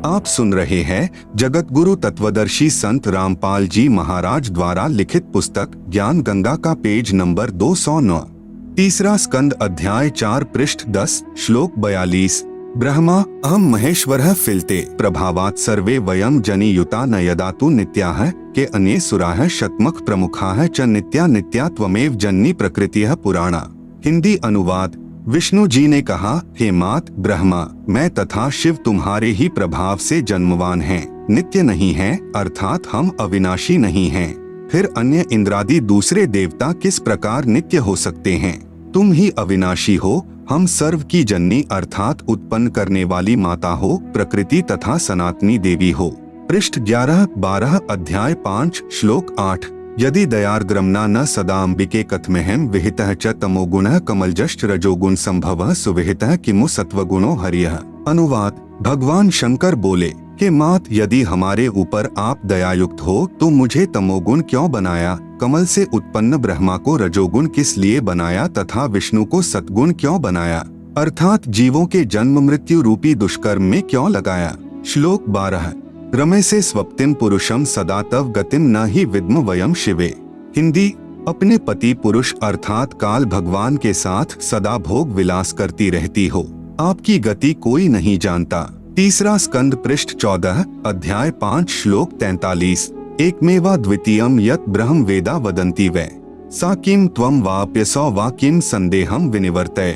आप सुन रहे हैं जगत गुरु तत्वदर्शी संत रामपाल जी महाराज द्वारा लिखित पुस्तक ज्ञान गंगा का पेज नंबर 209, तीसरा स्कंद अध्याय 4 पृष्ठ 10 श्लोक 42। ब्रह्मा अहम महेश्वरः फिलते प्रभावात् सर्वे वयम जनि युता न यदातु नित्याः के अन्ये सुराः शतमख प्रमुखाः च नित्या नित्या त्वमेव जन्नी प्रकृतिः पुराणा। हिंदी अनुवाद। विष्णु जी ने कहा, हे मात ब्रह्मा, मैं तथा शिव तुम्हारे ही प्रभाव से जन्मवान हैं, नित्य नहीं हैं, अर्थात हम अविनाशी नहीं हैं। फिर अन्य इंद्रादि दूसरे देवता किस प्रकार नित्य हो सकते हैं? तुम ही अविनाशी हो, हम सर्व की जननी अर्थात उत्पन्न करने वाली माता हो, प्रकृति तथा सनातनी देवी हो। पृष्ठ 11-12 अध्याय 5 श्लोक 8। यदि दयार्द्रम्ना न सदाम्बिके कथमेहम विहितः च तमोगुणः कमलजश्च रजोगुण संभवः सुविहितः किमु सत्वगुणो हरियः। अनुवाद। भगवान शंकर बोले कि मात, यदि हमारे ऊपर आप दयायुक्त हो तो मुझे तमोगुण क्यों बनाया, कमल से उत्पन्न ब्रह्मा को रजोगुण किस लिए बनाया तथा विष्णु को सत्गुण क्यों बनाया, अर्थात जीवों के जन्म मृत्यु रूपी दुष्कर्म में क्यों लगाया। श्लोक 12। रमे से स्वप्तिम पुरुषम सदा तव गतिम न ही विद्म वयम शिवे। हिंदी। अपने पति पुरुष अर्थात काल भगवान के साथ सदा भोग विलास करती रहती हो, आपकी गति कोई नहीं जानता। तीसरा स्कंद पृष्ठ 14 अध्याय 5 श्लोक 43। एकमेवा द्वितीयम यत् ब्रह्म वेदा वदन्ति वै सा किम त्वं वाप्यसौ वा किम संदेहम विनिवर्तय।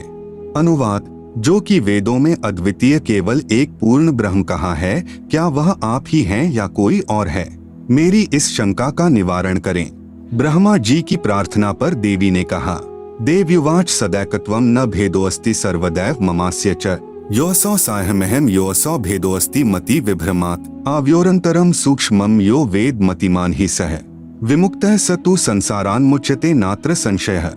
अनुवाद। जो कि वेदों में अद्वितीय केवल एक पूर्ण ब्रह्म कहा है, क्या वह आप ही हैं या कोई और है? मेरी इस शंका का निवारण करें। ब्रह्मा जी की प्रार्थना पर देवी ने कहा, देव्युवाच सदैकत्वम न भेदोस्ति सर्वदैव ममास्य च योऽसौ साहमहम योऽसौ भेदोस्ति मति विभ्रमात् आव्योरंतरम सूक्ष्मम यो वेद मतिमान ही सह विमुक्तः स तु संसारान्मुच्यते नात्र संशयः।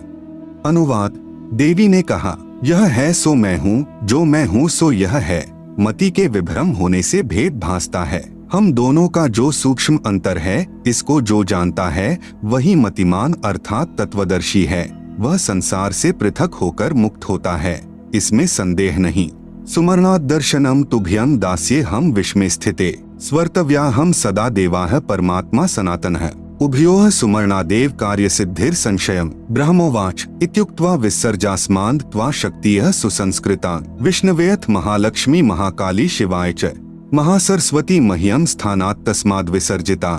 अनुवाद। देवी ने कहा, यह है सो मैं हूँ, जो मैं हूँ सो यह है, मति के विभ्रम होने से भेद भासता है। हम दोनों का जो सूक्ष्म अंतर है, इसको जो जानता है वही मतिमान अर्थात तत्वदर्शी है, वह संसार से पृथक होकर मुक्त होता है, इसमें संदेह नहीं। सुमरणात् दर्शनम तुभ्यं दास्ये हम विश्मे स्थिते स्वर्तव्या हम सदा देवाः परमात्मा सनातनः उभयोः सुमरणादेव कार्य सिद्धिर संशयम। ब्रह्मोवाच इत्युक्त्वा विसर्जास्मान् त्वा शक्तियः सुसंस्कृता विष्णवेऽथ महालक्ष्मी महाकाली शिवाय च महासरस्वती मह्यम स्थानात् तस्माद् विसर्जिता।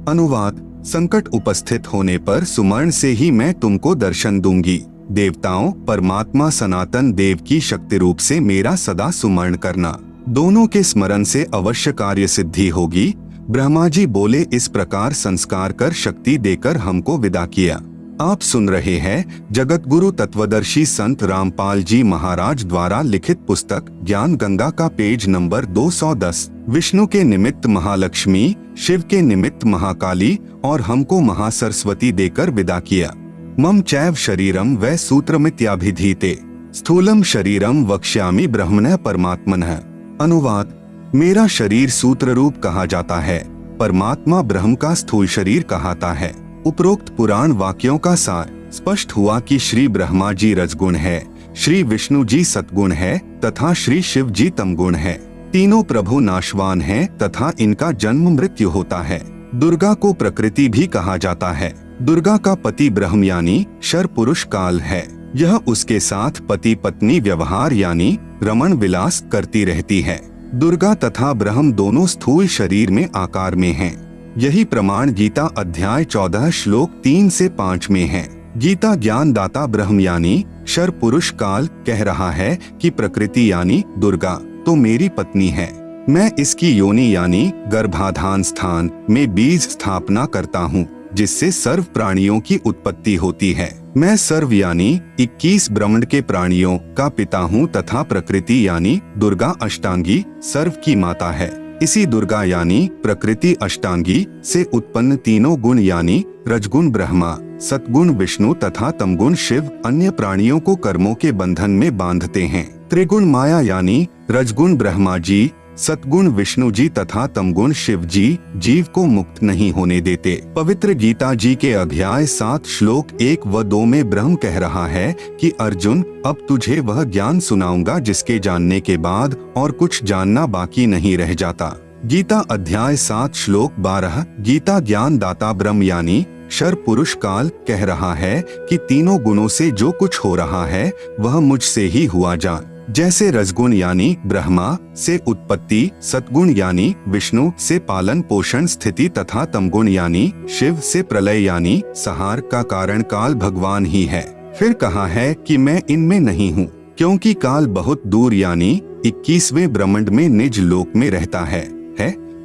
अनुवाद। संकट उपस्थित होने पर सुमर्ण से ही मैं तुमको दर्शन दूंगी। देवताओं परमात्मा सनातन देव की शक्ति रूप से मेरा सदा सुमरण करना, दोनों के स्मरण से अवश्य कार्य सिद्धि होगी। ब्रह्मा जी बोले, इस प्रकार संस्कार कर शक्ति देकर हमको विदा किया। आप सुन रहे हैं जगत गुरु तत्वदर्शी संत रामपाल जी महाराज द्वारा लिखित पुस्तक ज्ञान गंगा का पेज नंबर 210। विष्णु के निमित्त महालक्ष्मी, शिव के निमित्त महाकाली और हमको महासरस्वती देकर विदा किया। मम चैव शरीरम वै सूत्रमित्याभिधीते स्थूलम शरीरम वक्ष्यामि ब्रह्मणः परमात्मनः। अनुवाद। मेरा शरीर सूत्र रूप कहा जाता है, परमात्मा ब्रह्म का स्थूल शरीर कहाता है। उपरोक्त पुराण वाक्यों का सार स्पष्ट हुआ कि श्री ब्रह्मा जी रजगुण है, श्री विष्णु जी सतगुण है तथा श्री शिव जी तमगुण है। तीनों प्रभु नाशवान हैं तथा इनका जन्म मृत्यु होता है। दुर्गा को प्रकृति भी कहा जाता है। दुर्गा का पति ब्रह्म यानी शर पुरुष काल है। यह उसके साथ पति पत्नी व्यवहार यानी रमण विलास करती रहती है। दुर्गा तथा ब्रह्म दोनों स्थूल शरीर में आकार में हैं। यही प्रमाण गीता अध्याय 14 श्लोक 3 से 5 में है। गीता ज्ञान दाता ब्रह्म यानी शर पुरुष काल कह रहा है कि प्रकृति यानी दुर्गा तो मेरी पत्नी है। मैं इसकी योनि यानी गर्भाधान स्थान में बीज स्थापना करता हूँ, जिससे सर्व प्राणियों की उत्पत्ति होती है। मैं सर्व यानी 21 ब्रह्मांड के प्राणियों का पिता हूँ तथा प्रकृति यानी दुर्गा अष्टांगी सर्व की माता है। इसी दुर्गा यानी प्रकृति अष्टांगी से उत्पन्न तीनों गुण यानी रजगुण ब्रह्मा, सतगुण विष्णु तथा तमगुण शिव अन्य प्राणियों को कर्मों के बंधन में बांधते हैं। त्रिगुण माया यानी रजगुण ब्रह्मा जी, सतगुण विष्णु जी तथा तमगुण शिव जी जीव को मुक्त नहीं होने देते। पवित्र गीता जी के अध्याय 7 श्लोक 1 व 2 में ब्रह्म कह रहा है कि अर्जुन, अब तुझे वह ज्ञान सुनाऊंगा जिसके जानने के बाद और कुछ जानना बाकी नहीं रह जाता। गीता अध्याय 7 श्लोक 12। गीता ज्ञान दाता ब्रह्म यानी क्षर पुरुष काल कह रहा है कि तीनों गुणों से जो कुछ हो रहा है वह मुझसे ही हुआ जा। जैसे रजगुण यानी ब्रह्मा से उत्पत्ति, सतगुण यानी विष्णु से पालन पोषण स्थिति तथा तमगुण यानी शिव से प्रलय यानी संहार का कारण काल भगवान ही है। फिर कहा है कि मैं इनमें नहीं हूँ, क्योंकि काल बहुत दूर यानी 21वें ब्रह्मांड में निज लोक में रहता है,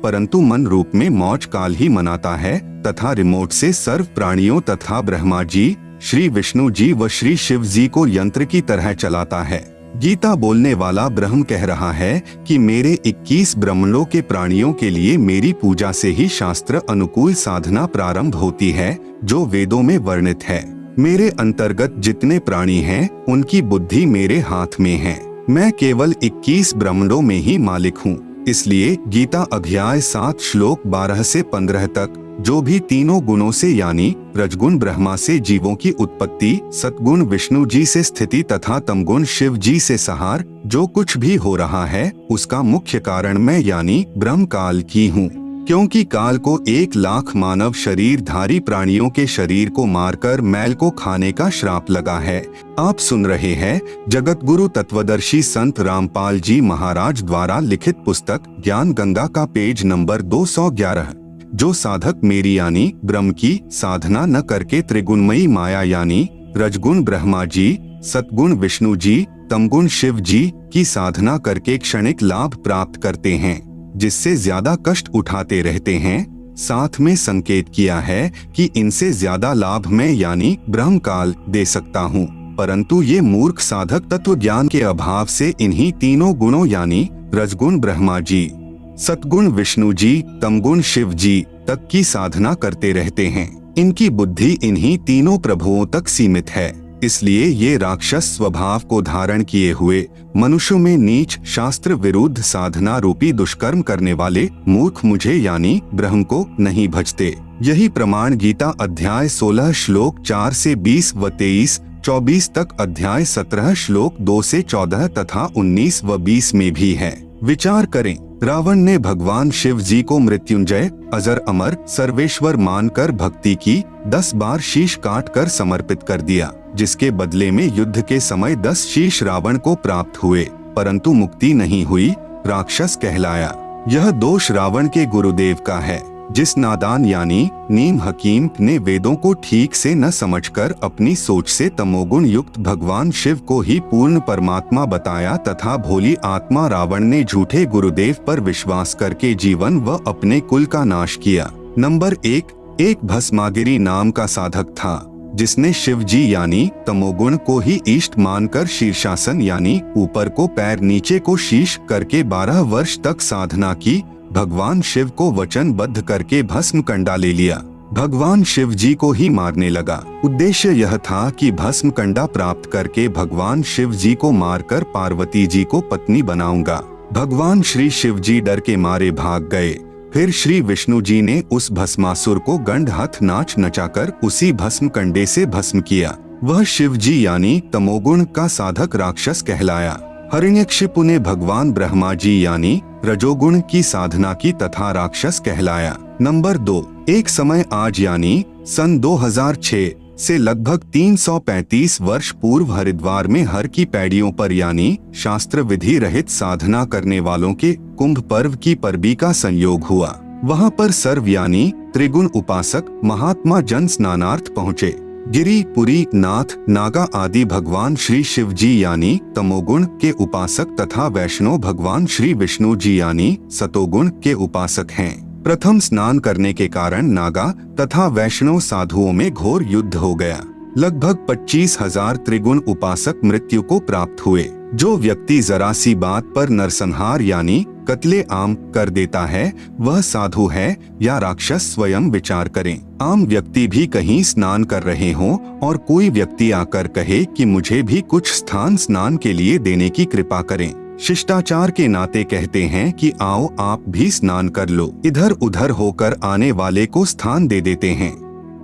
परंतु मन रूप में मौज काल ही मनाता है तथा रिमोट से सर्व प्राणियों तथा ब्रह्मा जी, श्री विष्णु जी व श्री शिव जी को यंत्र की तरह चलाता है। गीता बोलने वाला ब्रह्म कह रहा है कि मेरे 21 ब्रह्मांडों के प्राणियों के लिए मेरी पूजा से ही शास्त्र अनुकूल साधना प्रारंभ होती है, जो वेदों में वर्णित है। मेरे अंतर्गत जितने प्राणी हैं, उनकी बुद्धि मेरे हाथ में है। मैं केवल 21 ब्रह्मांडों में ही मालिक हूँ। इसलिए गीता अध्याय 7 श्लोक 12 से 15 तक जो भी तीनों गुणों से यानी रजगुण ब्रह्मा से जीवों की उत्पत्ति, सतगुण विष्णु जी से स्थिति तथा तमगुण शिव जी से संहार जो कुछ भी हो रहा है, उसका मुख्य कारण मैं यानी ब्रह्म काल की हूँ। क्योंकि काल को 1 लाख मानव शरीरधारी प्राणियों के शरीर को मारकर मैल को खाने का श्राप लगा है। आप सुन रहे हैं जगत गुरु तत्वदर्शी संत रामपाल जी महाराज द्वारा लिखित पुस्तक ज्ञान गंगा का पेज नंबर 211। जो साधक मेरी यानी ब्रह्म की साधना न करके त्रिगुणमयी माया यानी रजगुण ब्रह्मा जी, सतगुण विष्णु जी, तमगुण शिव जी की साधना करके क्षणिक लाभ प्राप्त करते हैं, जिससे ज्यादा कष्ट उठाते रहते हैं, साथ में संकेत किया है कि इनसे ज्यादा लाभ मैं यानी ब्रह्म काल दे सकता हूँ, परंतु ये मूर्ख साधक तत्व ज्ञान के अभाव से इन्हीं तीनों गुणों यानी रजगुण ब्रह्मा जी, सतगुण विष्णु जी, तमगुण शिव जी तक की साधना करते रहते हैं। इनकी बुद्धि इन्हीं तीनों प्रभुओं तक सीमित है। इसलिए ये राक्षस स्वभाव को धारण किए हुए मनुष्यों में नीच शास्त्र विरुद्ध साधना रूपी दुष्कर्म करने वाले मूर्ख मुझे यानी ब्रह्म को नहीं भजते। यही प्रमाण गीता अध्याय 16 श्लोक 4 से 20 व 23, 24 तक अध्याय 17 श्लोक 2 से 14 तथा 19 व 20 में भी है। विचार करें, रावण ने भगवान शिव जी को मृत्युंजय, अजर अमर, सर्वेश्वर मानकर भक्ति की, 10 बार शीश काट कर समर्पित कर दिया, जिसके बदले में युद्ध के समय 10 शीश रावण को प्राप्त हुए, परंतु मुक्ति नहीं हुई, राक्षस कहलाया। यह दोष रावण के गुरुदेव का है, जिस नादान यानी नीम हकीम ने वेदों को ठीक से न समझकर अपनी सोच से तमोगुण युक्त भगवान शिव को ही पूर्ण परमात्मा बताया तथा भोली आत्मा रावण ने झूठे गुरुदेव पर विश्वास करके जीवन व अपने कुल का नाश किया। नंबर 1, एक भस्मागिरी नाम का साधक था, जिसने शिव जी यानी तमोगुण को ही इष्ट मानकर शीर्षासन यानी ऊपर को पैर नीचे को शीश करके 12 वर्ष तक साधना की। भगवान शिव को वचनबद्ध करके भस्म कंडा ले लिया। भगवान शिव जी को ही मारने लगा। उद्देश्य यह था कि भस्म कंडा प्राप्त करके भगवान शिव जी को मारकर पार्वती जी को पत्नी बनाऊंगा। भगवान श्री शिव जी डर के मारे भाग गए। फिर श्री विष्णु जी ने उस भस्मासुर को गंड हाथ नाच नचाकर उसी भस्म कंडे से भस्म किया। वह शिव जी यानी तमोगुण का साधक राक्षस कहलाया। हिरण्यकशिपु ने भगवान ब्रह्मा जी यानी रजोगुण की साधना की तथा राक्षस कहलाया। नंबर 2, एक समय आज यानी सन 2006 से लगभग 335 वर्ष पूर्व हरिद्वार में हर की पैड़ियों पर यानी शास्त्र विधि रहित साधना करने वालों के कुंभ पर्व की परबी का संयोग हुआ। वहां पर सर्व यानी त्रिगुण उपासक महात्मा जन स्नानार्थ पहुँचे। गिरी, पुरी, नाथ, नागा आदि भगवान श्री शिव जी यानी तमोगुण के उपासक तथा वैष्णव भगवान श्री विष्णु जी यानी सतोगुण के उपासक हैं। प्रथम स्नान करने के कारण नागा तथा वैष्णव साधुओं में घोर युद्ध हो गया। लगभग 25,000 त्रिगुण उपासक मृत्यु को प्राप्त हुए। जो व्यक्ति जरा सी बात पर नरसंहार यानी कत्ले आम कर देता है, वह साधु है या राक्षस, स्वयं विचार करें। आम व्यक्ति भी कहीं स्नान कर रहे हों और कोई व्यक्ति आकर कहे कि मुझे भी कुछ स्थान स्नान के लिए देने की कृपा करें। शिष्टाचार के नाते कहते हैं कि आओ आप भी स्नान कर लो। इधर उधर होकर आने वाले को स्थान दे देते हैं।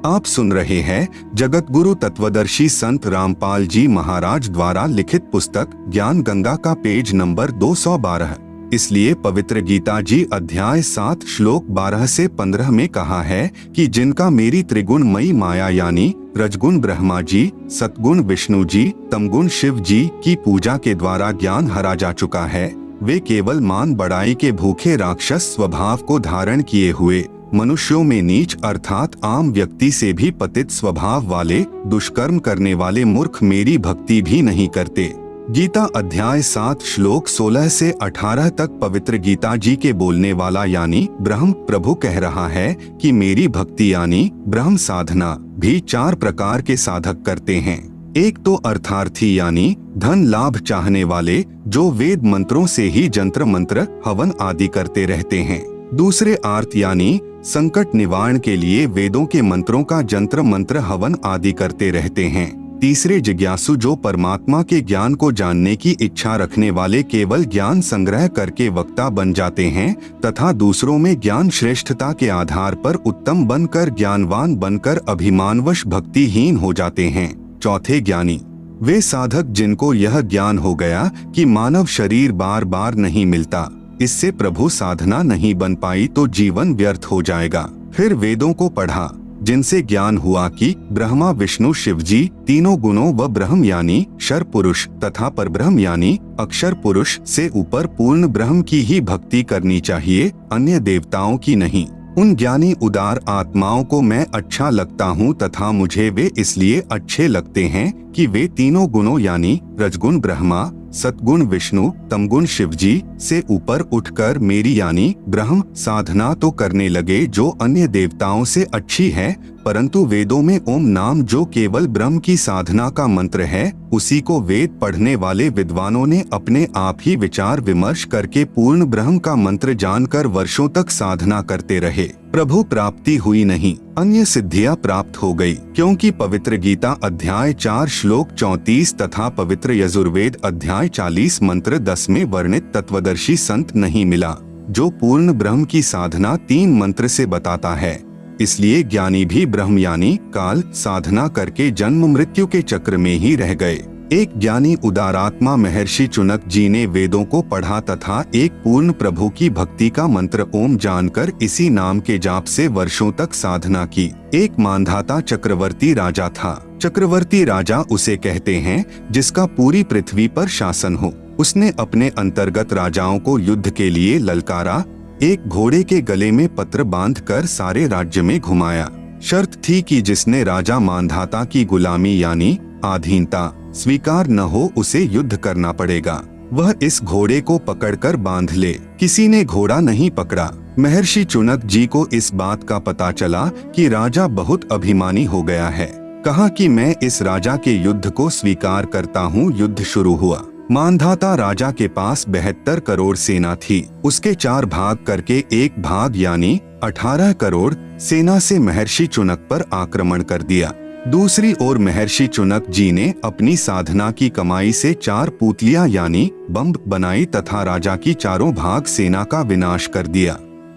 आप सुन रहे हैं जगत गुरु तत्वदर्शी संत रामपाल जी महाराज द्वारा लिखित पुस्तक ज्ञान गंगा का पेज नंबर 212। इसलिए पवित्र गीता जी अध्याय 7 श्लोक 12 से 15 में कहा है कि जिनका मेरी त्रिगुणमयी माया यानी रजगुण ब्रह्मा जी, सतगुण विष्णु जी, तमगुण शिव जी की पूजा के द्वारा ज्ञान हरा जा चुका है, वे केवल मान बढ़ाई के भूखे राक्षस स्वभाव को धारण किए हुए मनुष्यों में नीच अर्थात आम व्यक्ति से भी पतित स्वभाव वाले दुष्कर्म करने वाले मूर्ख मेरी भक्ति भी नहीं करते। गीता अध्याय 7 श्लोक 16 से 18 तक पवित्र गीता जी के बोलने वाला यानी ब्रह्म प्रभु कह रहा है कि मेरी भक्ति यानी ब्रह्म साधना भी 4 प्रकार के साधक करते हैं। एक तो अर्थार्थी यानी धन लाभ चाहने वाले जो वेद मंत्रों से ही जंत्र मंत्र हवन आदि करते रहते हैं। दूसरे आर्त यानी संकट निवारण के लिए वेदों के मंत्रों का जंत्र मंत्र हवन आदि करते रहते हैं। तीसरे जिज्ञासु जो परमात्मा के ज्ञान को जानने की इच्छा रखने वाले केवल ज्ञान संग्रह करके वक्ता बन जाते हैं तथा दूसरों में ज्ञान श्रेष्ठता के आधार पर उत्तम बनकर ज्ञानवान बनकर अभिमानवश भक्तिहीन हो जाते हैं। चौथे ज्ञानी वे साधक जिनको यह ज्ञान हो गया कि मानव शरीर बार बार नहीं मिलता, इससे प्रभु साधना नहीं बन पाई तो जीवन व्यर्थ हो जाएगा। फिर वेदों को पढ़ा जिनसे ज्ञान हुआ कि ब्रह्मा विष्णु शिव जी तीनों गुणों व ब्रह्म यानी क्षर पुरुष तथा परब्रह्म यानी अक्षर पुरुष से ऊपर पूर्ण ब्रह्म की ही भक्ति करनी चाहिए, अन्य देवताओं की नहीं। उन ज्ञानी उदार आत्माओं को मैं अच्छा लगता हूँ तथा मुझे वे इसलिए अच्छे लगते हैं कि वे तीनों गुणों यानी रजगुण ब्रह्मा, सतगुण विष्णु, तमगुण शिव जी से ऊपर उठकर मेरी यानी ब्रह्म साधना तो करने लगे जो अन्य देवताओं से अच्छी है, परंतु वेदों में ओम नाम जो केवल ब्रह्म की साधना का मंत्र है उसी को वेद पढ़ने वाले विद्वानों ने अपने आप ही विचार विमर्श करके पूर्ण ब्रह्म का मंत्र जानकर वर्षों तक साधना करते रहे। प्रभु प्राप्ति हुई नहीं, अन्य सिद्धियां प्राप्त हो गई, क्योंकि पवित्र गीता अध्याय 4 श्लोक 34 तथा पवित्र यजुर्वेद अध्याय 40 मंत्र 10 में वर्णित तत्वदर्शी संत नहीं मिला जो पूर्ण ब्रह्म की साधना 3 मंत्र से बताता है। इसलिए ज्ञानी भी ब्रह्म यानी काल साधना करके जन्म मृत्यु के चक्र में ही रह गए। एक ज्ञानी उदारात्मा महर्षि चुनक जी ने वेदों को पढ़ा तथा एक पूर्ण प्रभु की भक्ति का मंत्र ओम जानकर इसी नाम के जाप से वर्षों तक साधना की। एक मानधाता चक्रवर्ती राजा था। चक्रवर्ती राजा उसे कहते हैं जिसका पूरी पृथ्वी पर शासन हो। उसने अपने अंतर्गत राजाओं को युद्ध के लिए ललकारा। एक घोड़े के गले में पत्र बांधकर सारे राज्य में घुमाया। शर्त थी कि जिसने राजा मानधाता की गुलामी यानी अधीनता स्वीकार न हो उसे युद्ध करना पड़ेगा। वह इस घोड़े को पकड़कर बांध ले। किसी ने घोड़ा नहीं पकड़ा। महर्षि चुनक जी को इस बात का पता चला कि राजा बहुत अभिमानी हो गया है। कहा कि मैं इस राजा के युद्ध को स्वीकार करता हूँ। युद्ध शुरू हुआ। मानधाता राजा के पास 72 करोड़ सेना थी। उसके 4 भाग करके एक भाग यानी 18 करोड़ सेना से महर्षि चुनक पर आक्रमण कर दिया। दूसरी ओर महर्षि चुनक जी ने अपनी साधना की कमाई से 4 पुतलियां यानी बम बनाई तथा राजा की 4 भाग सेना का विनाश कर दिया।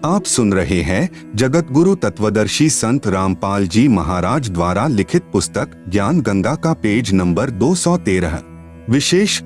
आप सुन रहे हैं जगत गुरु तत्वदर्शी संत रामपाल जी महाराज द्वारा लिखित पुस्तक ज्ञान गंगा का पेज नंबर 213। विशेष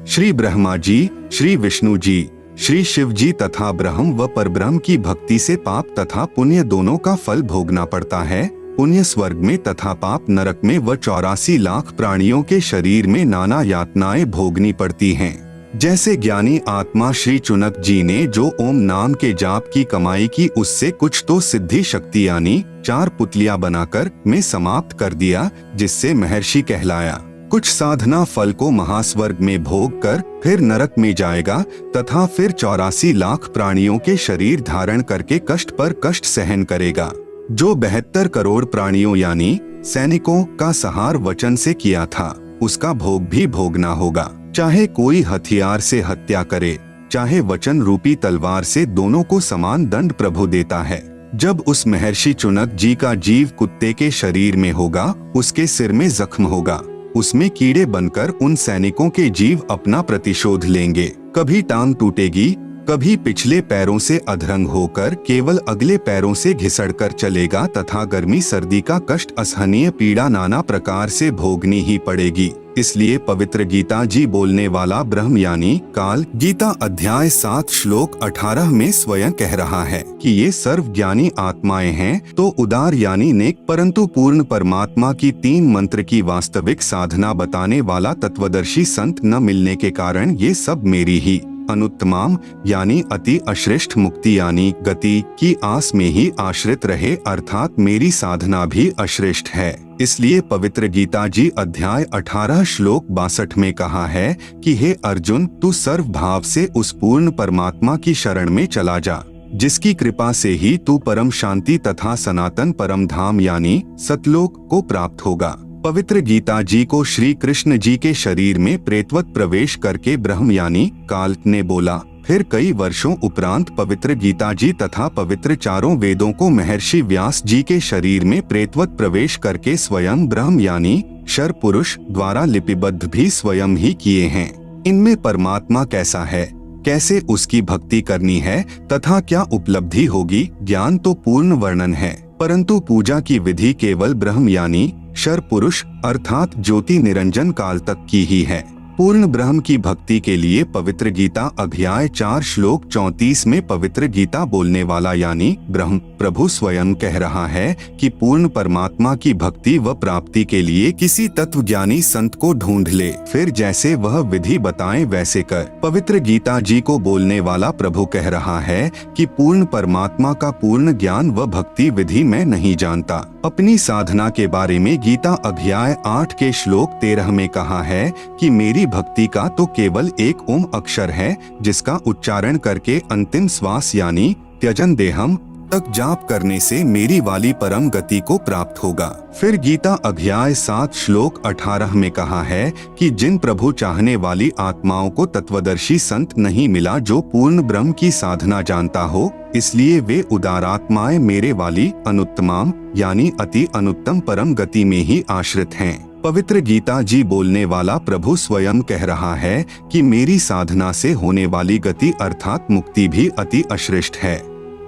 श्री ब्रह्मा जी, श्री विष्णु जी, श्री शिव जी तथा ब्रह्म व परब्रह्म की भक्ति से पाप तथा पुण्य दोनों का फल भोगना पड़ता है। पुण्य स्वर्ग में तथा पाप नरक में व 84 लाख प्राणियों के शरीर में नाना यातनाएं भोगनी पड़ती हैं। जैसे ज्ञानी आत्मा श्री चुनक जी ने जो ओम नाम के जाप की कमाई की उससे कुछ तो सिद्धि शक्ति यानी 4 पुतलियां बनाकर में समाप्त कर दिया, जिससे महर्षि कहलाया। कुछ साधना फल को महास्वर्ग में भोग कर फिर नरक में जाएगा तथा फिर 84 लाख प्राणियों के शरीर धारण करके कष्ट पर कष्ट सहन करेगा। जो 72 करोड़ प्राणियों यानी सैनिकों का संहार वचन से किया था उसका भोग भी भोगना होगा। चाहे कोई हथियार से हत्या करे, चाहे वचन रूपी तलवार से, दोनों को समान दंड प्रभु देता है। जब उस महर्षि चुनक जी का जीव कुत्ते के शरीर में होगा, उसके सिर में जख्म होगा, उसमें कीड़े बनकर उन सैनिकों के जीव अपना प्रतिशोध लेंगे। कभी टांग टूटेगी, कभी पिछले पैरों से अधरंग होकर केवल अगले पैरों से घिसड़कर चलेगा तथा गर्मी सर्दी का कष्ट असहनीय पीड़ा नाना प्रकार से भोगनी ही पड़ेगी। इसलिए पवित्र गीता जी बोलने वाला ब्रह्म यानी काल गीता अध्याय 7 श्लोक 18 में स्वयं कह रहा है कि ये सर्वज्ञानी आत्माएं हैं तो उदार यानी नेक परंतु पूर्ण परमात्मा की 3 मंत्र की वास्तविक साधना बताने वाला तत्वदर्शी संत न मिलने के कारण ये सब मेरी ही अनुत्तमाम यानी अति अश्रेष्ठ मुक्ति यानी गति की आस में ही आश्रित रहे अर्थात मेरी साधना भी अश्रेष्ठ है। इसलिए पवित्र गीता जी अध्याय 18 श्लोक 62 में कहा है कि हे अर्जुन तू सर्व भाव से उस पूर्ण परमात्मा की शरण में चला जा, जिसकी कृपा से ही तू परम शांति तथा सनातन परम धाम यानी सतलोक को प्राप्त होगा। पवित्र गीता जी को श्री कृष्ण जी के शरीर में प्रेतवत प्रवेश करके ब्रह्म यानी काल ने बोला। फिर कई वर्षों उपरांत पवित्र गीता जी तथा पवित्र चारों वेदों को महर्षि व्यास जी के शरीर में प्रेतवत प्रवेश करके स्वयं ब्रह्म यानी शर पुरुष द्वारा लिपिबद्ध भी स्वयं ही किए हैं। इनमें परमात्मा कैसा है, कैसे उसकी भक्ति करनी है तथा क्या उपलब्धि होगी, ज्ञान तो पूर्ण वर्णन है, परंतु पूजा की विधि केवल ब्रह्म यानी शर पुरुष अर्थात ज्योति निरंजन काल तक की ही है। पूर्ण ब्रह्म की भक्ति के लिए पवित्र गीता अध्याय 4 श्लोक 34 में पवित्र गीता बोलने वाला यानी ब्रह्म प्रभु स्वयं कह रहा है कि पूर्ण परमात्मा की भक्ति व प्राप्ति के लिए किसी तत्वज्ञानी संत को ढूंढ ले, फिर जैसे वह विधि बताएं वैसे कर। पवित्र गीता जी को बोलने वाला प्रभु कह रहा है कि पूर्ण परमात्मा का पूर्ण ज्ञान व भक्ति विधि मैं नहीं जानता। अपनी साधना के बारे में गीता अध्याय 8 के श्लोक 13 में कहा है कि मेरी भक्ति का तो केवल एक ओम अक्षर है, जिसका उच्चारण करके अंतिम श्वास यानी त्यजन देहम तक जाप करने से मेरी वाली परम गति को प्राप्त होगा। फिर गीता अध्याय 7 श्लोक 18 में कहा है कि जिन प्रभु चाहने वाली आत्माओं को तत्वदर्शी संत नहीं मिला जो पूर्ण ब्रह्म की साधना जानता हो, इसलिए वे उदारात्माएं मेरे वाली अनुत्तमाम यानी अति अनुत्तम परम गति में ही आश्रित हैं। पवित्र गीता जी बोलने वाला प्रभु स्वयं कह रहा है कि मेरी साधना से होने वाली गति अर्थात मुक्ति भी अति अश्रेष्ठ है।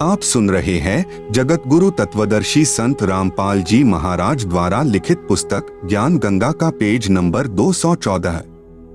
आप सुन रहे हैं जगत गुरु तत्वदर्शी संत रामपाल जी महाराज द्वारा लिखित पुस्तक ज्ञान गंगा का पेज नंबर 214।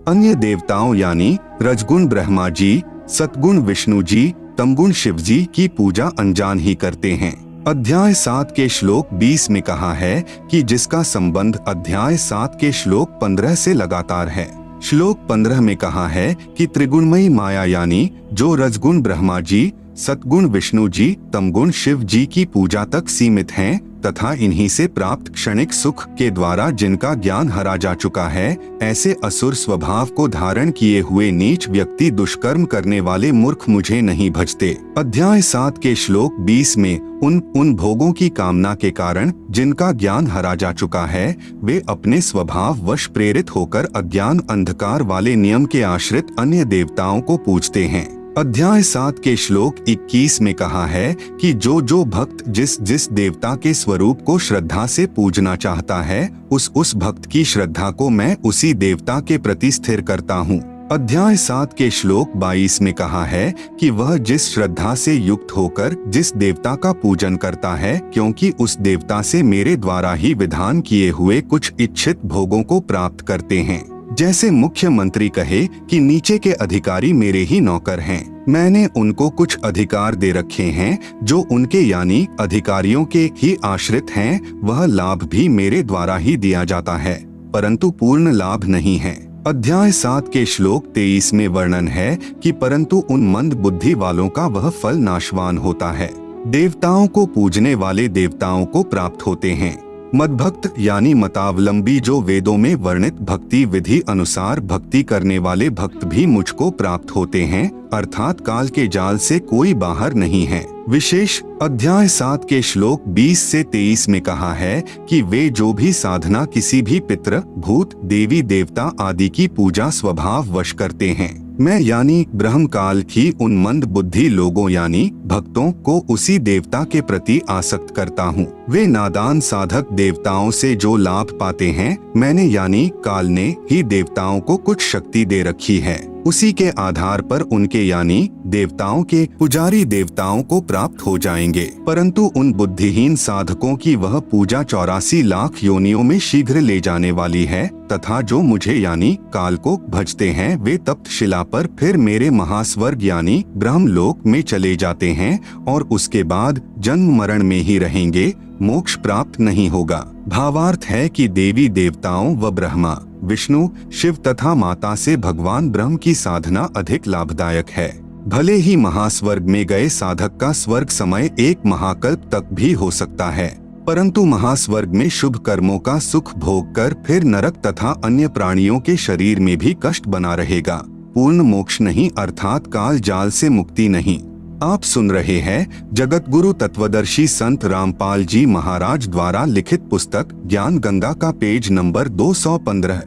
अन्य देवताओं यानी रजगुण ब्रह्मा जी, सतगुण विष्णु जी, तमगुण शिव जी की पूजा अनजान ही करते हैं। अध्याय 7 के श्लोक 20 में कहा है कि जिसका संबंध अध्याय 7 के श्लोक 15 से लगातार है। श्लोक 15 में कहा है कि त्रिगुणमयी माया यानी जो रजगुण ब्रह्मा जी, सतगुण विष्णु जी, तमगुण शिव जी की पूजा तक सीमित हैं तथा इन्हीं से प्राप्त क्षणिक सुख के द्वारा जिनका ज्ञान हरा जा चुका है, ऐसे असुर स्वभाव को धारण किए हुए नीच व्यक्ति दुष्कर्म करने वाले मूर्ख मुझे नहीं भजते। अध्याय 7 के श्लोक 20 में उन भोगों की कामना के कारण जिनका ज्ञान हरा जा चुका है, वे अपने स्वभाव वश प्रेरित होकर अज्ञान अंधकार वाले नियम के आश्रित अन्य देवताओं को पूजते हैं। अध्याय 7 के श्लोक 21 में कहा है कि जो भक्त जिस देवता के स्वरूप को श्रद्धा से पूजना चाहता है, उस भक्त की श्रद्धा को मैं उसी देवता के प्रति स्थिर करता हूँ। अध्याय 7 के श्लोक 22 में कहा है कि वह जिस श्रद्धा से युक्त होकर जिस देवता का पूजन करता है, क्योंकि उस देवता से मेरे द्वारा ही विधान किए हुए कुछ इच्छित भोगों को प्राप्त करते हैं। जैसे मुख्यमंत्री कहे कि नीचे के अधिकारी मेरे ही नौकर हैं, मैंने उनको कुछ अधिकार दे रखे हैं जो उनके यानी अधिकारियों के ही आश्रित हैं, वह लाभ भी मेरे द्वारा ही दिया जाता है, परंतु पूर्ण लाभ नहीं है। अध्याय 7 के श्लोक 23 में वर्णन है कि परंतु उन मंद बुद्धि वालों का वह फल नाशवान होता है। देवताओं को पूजने वाले देवताओं को प्राप्त होते हैं। मदभक्त यानी मतावलंबी जो वेदों में वर्णित भक्ति विधि अनुसार भक्ति करने वाले भक्त भी मुझको प्राप्त होते हैं, अर्थात काल के जाल से कोई बाहर नहीं है। विशेष अध्याय 7 के श्लोक 20 से 23 में कहा है कि वे जो भी साधना किसी भी पितृ, भूत, देवी देवता आदि की पूजा स्वभाव वश करते हैं, मैं यानी ब्रह्म काल की उन मंद बुद्धि लोगों यानी भक्तों को उसी देवता के प्रति आसक्त करता हूँ। वे नादान साधक देवताओं से जो लाभ पाते हैं, मैंने यानी काल ने ही देवताओं को कुछ शक्ति दे रखी है। उसी के आधार पर उनके यानी देवताओं के पुजारी देवताओं को प्राप्त हो जाएंगे। परंतु उन बुद्धिहीन साधकों की वह पूजा 84 लाख योनियों में शीघ्र ले जाने वाली है, तथा जो मुझे यानी काल को भजते हैं वे तप्त शिला पर फिर मेरे महास्वर्ग यानी ब्रह्मलोक में चले जाते हैं और उसके बाद जन्म मरण में ही रहेंगे, मोक्ष प्राप्त नहीं होगा। भावार्थ है कि देवी देवताओं व ब्रह्मा, विष्णु, शिव तथा माता से भगवान ब्रह्म की साधना अधिक लाभदायक है। भले ही महास्वर्ग में गए साधक का स्वर्ग समय 1 महाकल्प तक भी हो सकता है, परंतु महास्वर्ग में शुभ कर्मों का सुख भोग कर फिर नरक तथा अन्य प्राणियों के शरीर में भी कष्ट बना रहेगा। पूर्ण मोक्ष नहीं अर्थात काल जाल से मुक्ति नहीं। आप सुन रहे हैं जगत गुरु तत्वदर्शी संत रामपाल जी महाराज द्वारा लिखित पुस्तक ज्ञान गंगा का पेज नंबर 215।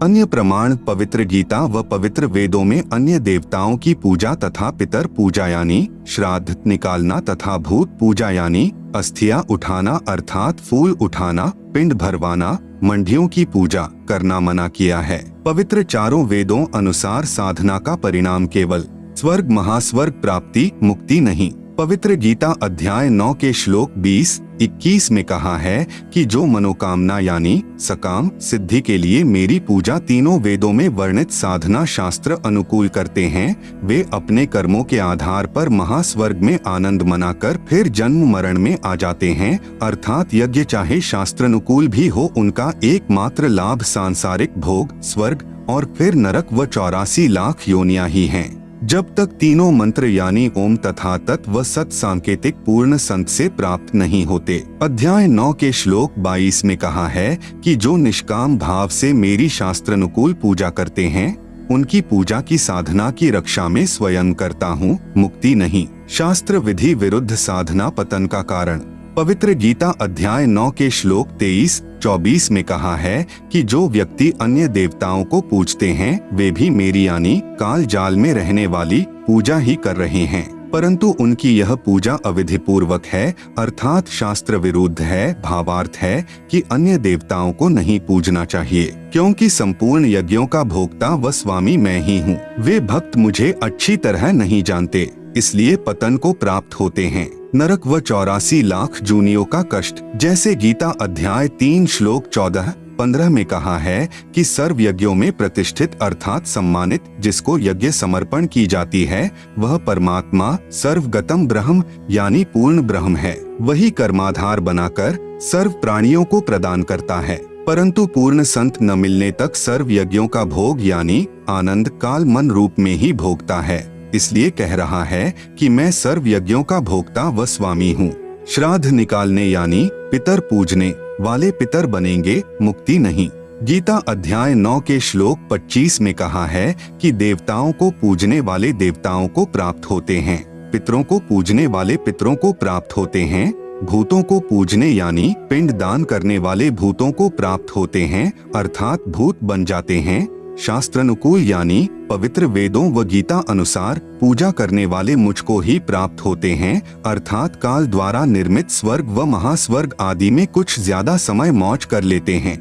अन्य प्रमाण पवित्र गीता व पवित्र वेदों में अन्य देवताओं की पूजा तथा पितर पूजा यानी श्राद्ध निकालना तथा भूत पूजा यानी अस्थियां उठाना अर्थात फूल उठाना, पिंड भरवाना, मंडियों की पूजा करना मना किया है। पवित्र चारों वेदों अनुसार साधना का परिणाम केवल स्वर्ग महास्वर्ग प्राप्ति मुक्ति नहीं। पवित्र गीता अध्याय 9 के श्लोक 20-21 में कहा है कि जो मनोकामना यानी सकाम सिद्धि के लिए मेरी पूजा तीनों वेदों में वर्णित साधना शास्त्र अनुकूल करते हैं, वे अपने कर्मों के आधार पर महास्वर्ग में आनंद मनाकर फिर जन्म मरण में आ जाते हैं। अर्थात यज्ञ चाहे शास्त्रानुकूल भी हो, उनका एकमात्र लाभ सांसारिक भोग, स्वर्ग और फिर नरक व 84 लाख योनियां ही हैं। जब तक तीनों मंत्र यानी ओम तथा तत् व सत सांकेतिक पूर्ण संत से प्राप्त नहीं होते। अध्याय 9 के श्लोक 22 में कहा है कि जो निष्काम भाव से मेरी शास्त्रानुकूल पूजा करते हैं, उनकी पूजा की साधना की रक्षा में स्वयं करता हूँ, मुक्ति नहीं। शास्त्र विधि विरुद्ध साधना पतन का कारण। पवित्र गीता अध्याय 9 के श्लोक 23-24 में कहा है कि जो व्यक्ति अन्य देवताओं को पूजते हैं वे भी मेरी यानी काल जाल में रहने वाली पूजा ही कर रहे हैं, परंतु उनकी यह पूजा अविधि पूर्वक है अर्थात शास्त्र विरुद्ध है। भावार्थ है कि अन्य देवताओं को नहीं पूजना चाहिए, क्योंकि संपूर्ण यज्ञों का भोक्ता व स्वामी मैं ही हूँ। वे भक्त मुझे अच्छी तरह नहीं जानते, इसलिए पतन को प्राप्त होते हैं, नरक व 84 लाख जूनियों का कष्ट। जैसे गीता अध्याय 3 श्लोक 14-15 में कहा है कि सर्व यज्ञों में प्रतिष्ठित अर्थात सम्मानित जिसको यज्ञ समर्पण की जाती है, वह परमात्मा सर्वगतम ब्रह्म यानी पूर्ण ब्रह्म है। वही कर्माधार बनाकर सर्व प्राणियों को प्रदान करता है, परंतु पूर्ण संत न मिलने तक सर्व यज्ञों का भोग यानी आनंद काल मन रूप में ही भोगता है। इसलिए कह रहा है कि मैं सर्व यज्ञों का भोक्ता व स्वामी हूँ। श्राद्ध निकालने यानी पितर पूजने वाले पितर बनेंगे, मुक्ति नहीं। गीता अध्याय 9 के श्लोक 25 में कहा है कि देवताओं को पूजने वाले देवताओं को प्राप्त होते हैं, पितरों को पूजने वाले पितरों को प्राप्त होते हैं, भूतों को पूजने यानी पिंड दान करने वाले भूतों को प्राप्त होते हैं अर्थात भूत बन जाते हैं। शास्त्रानुकूल यानी पवित्र वेदों व गीता अनुसार पूजा करने वाले मुझको ही प्राप्त होते हैं अर्थात काल द्वारा निर्मित स्वर्ग व महास्वर्ग आदि में कुछ ज्यादा समय मौज कर लेते हैं।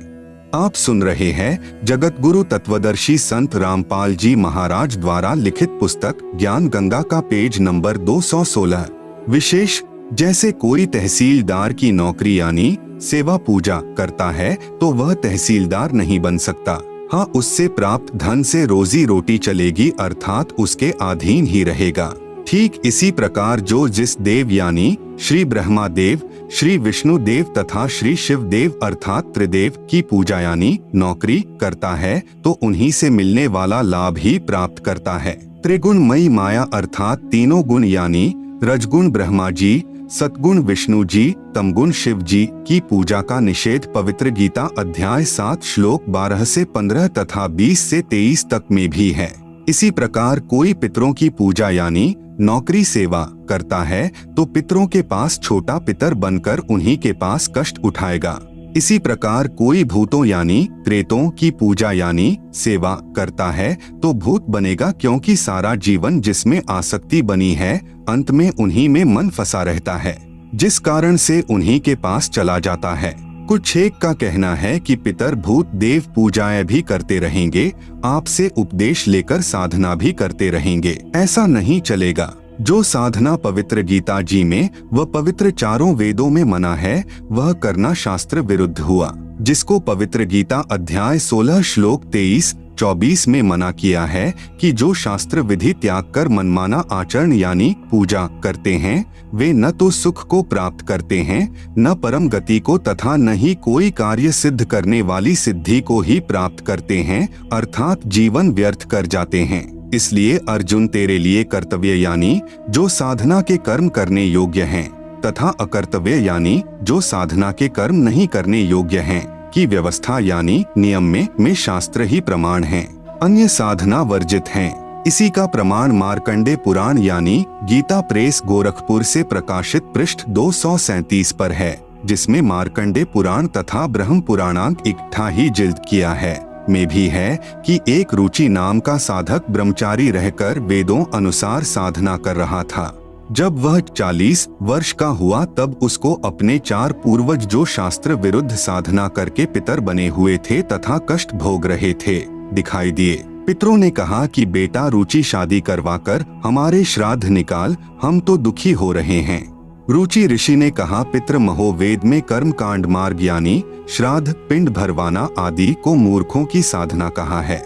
आप सुन रहे हैं जगत गुरु तत्वदर्शी संत रामपाल जी महाराज द्वारा लिखित पुस्तक ज्ञान गंगा का पेज नंबर 216। विशेष जैसे कोई तहसीलदार की नौकरी यानी सेवा पूजा करता है तो वह तहसीलदार नहीं बन सकता। हाँ, उससे प्राप्त धन से रोजी रोटी चलेगी अर्थात उसके अधीन ही रहेगा। ठीक इसी प्रकार जो जिस देव यानी श्री ब्रह्मा देव, श्री विष्णु देव तथा श्री शिव देव अर्थात त्रिदेव की पूजा यानी नौकरी करता है तो उन्हीं से मिलने वाला लाभ ही प्राप्त करता है। त्रिगुणमयी माया अर्थात तीनों गुण यानी रजगुण ब्रह्मा जी, सतगुण विष्णु जी, तमगुण शिव जी की पूजा का निषेध पवित्र गीता अध्याय 7 श्लोक 12 से 15 तथा 20 से 23 तक में भी है। इसी प्रकार कोई पितरों की पूजा यानी नौकरी सेवा करता है तो पितरों के पास छोटा पितर बनकर उन्हीं के पास कष्ट उठाएगा। इसी प्रकार कोई भूतों यानी प्रेतों की पूजा यानी सेवा करता है तो भूत बनेगा, क्योंकि सारा जीवन जिसमें आसक्ति बनी है अंत में उन्हीं में मन फंसा रहता है। जिस कारण से उन्हीं के पास चला जाता है। कुछ एक का कहना है कि पितर भूत देव पूजाएं भी करते रहेंगे, आपसे उपदेश लेकर साधना भी करते रहेंगे। ऐसा नहीं चलेगा। जो साधना पवित्र गीता जी में व पवित्र चारों वेदों में मना है वह करना शास्त्र विरुद्ध हुआ। जिसको पवित्र गीता अध्याय 16 श्लोक 23-24 में मना किया है कि जो शास्त्र विधि त्याग कर मनमाना आचरण यानी पूजा करते हैं वे न तो सुख को प्राप्त करते हैं, न परम गति को तथा न ही कोई कार्य सिद्ध करने वाली सिद्धि को ही प्राप्त करते हैं, अर्थात जीवन व्यर्थ कर जाते हैं। इसलिए अर्जुन तेरे लिए कर्तव्य यानी जो साधना के कर्म करने योग्य हैं तथा अकर्तव्य यानी जो साधना के कर्म नहीं करने योग्य हैं की व्यवस्था यानी नियम में शास्त्र ही प्रमाण हैं, अन्य साधना वर्जित हैं। इसी का प्रमाण मार्कंडे पुराण यानी गीता प्रेस गोरखपुर से प्रकाशित पृष्ठ 237 पर है, जिसमें मार्कंडे पुराण तथा ब्रह्म पुराणांक इकट्ठा ही जिल्द किया है में भी है कि एक रुचि नाम का साधक ब्रह्मचारी रहकर वेदों अनुसार साधना कर रहा था। जब वह 40 वर्ष का हुआ तब उसको अपने 4 पूर्वज जो शास्त्र विरुद्ध साधना करके पितर बने हुए थे तथा कष्ट भोग रहे थे दिखाई दिए। पितरों ने कहा कि बेटा रुचि शादी करवाकर हमारे श्राद्ध निकाल, हम तो दुखी हो रहे हैं। रुचि ऋषि ने कहा पितृ महोवेद में कर्म कांड मार्ग यानी श्राद्ध पिंड भरवाना आदि को मूर्खों की साधना कहा है,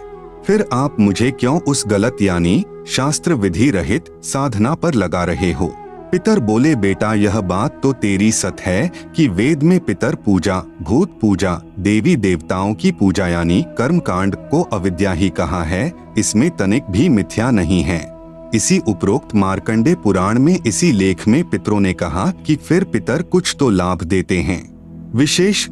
फिर आप मुझे क्यों उस गलत यानी शास्त्र विधि रहित साधना पर लगा रहे हो। पितर बोले बेटा यह बात तो तेरी सत है कि वेद में पितर पूजा, भूत पूजा, देवी देवताओं की पूजा यानी कर्म कांड को अविद्या ही कहा है, इसमें तनिक भी मिथ्या नहीं है। इसी उपरोक्त मार्कंडे पुराण में इसी लेख में पितरों ने कहा कि फिर पितर कुछ तो लाभ देते हैं। विशेष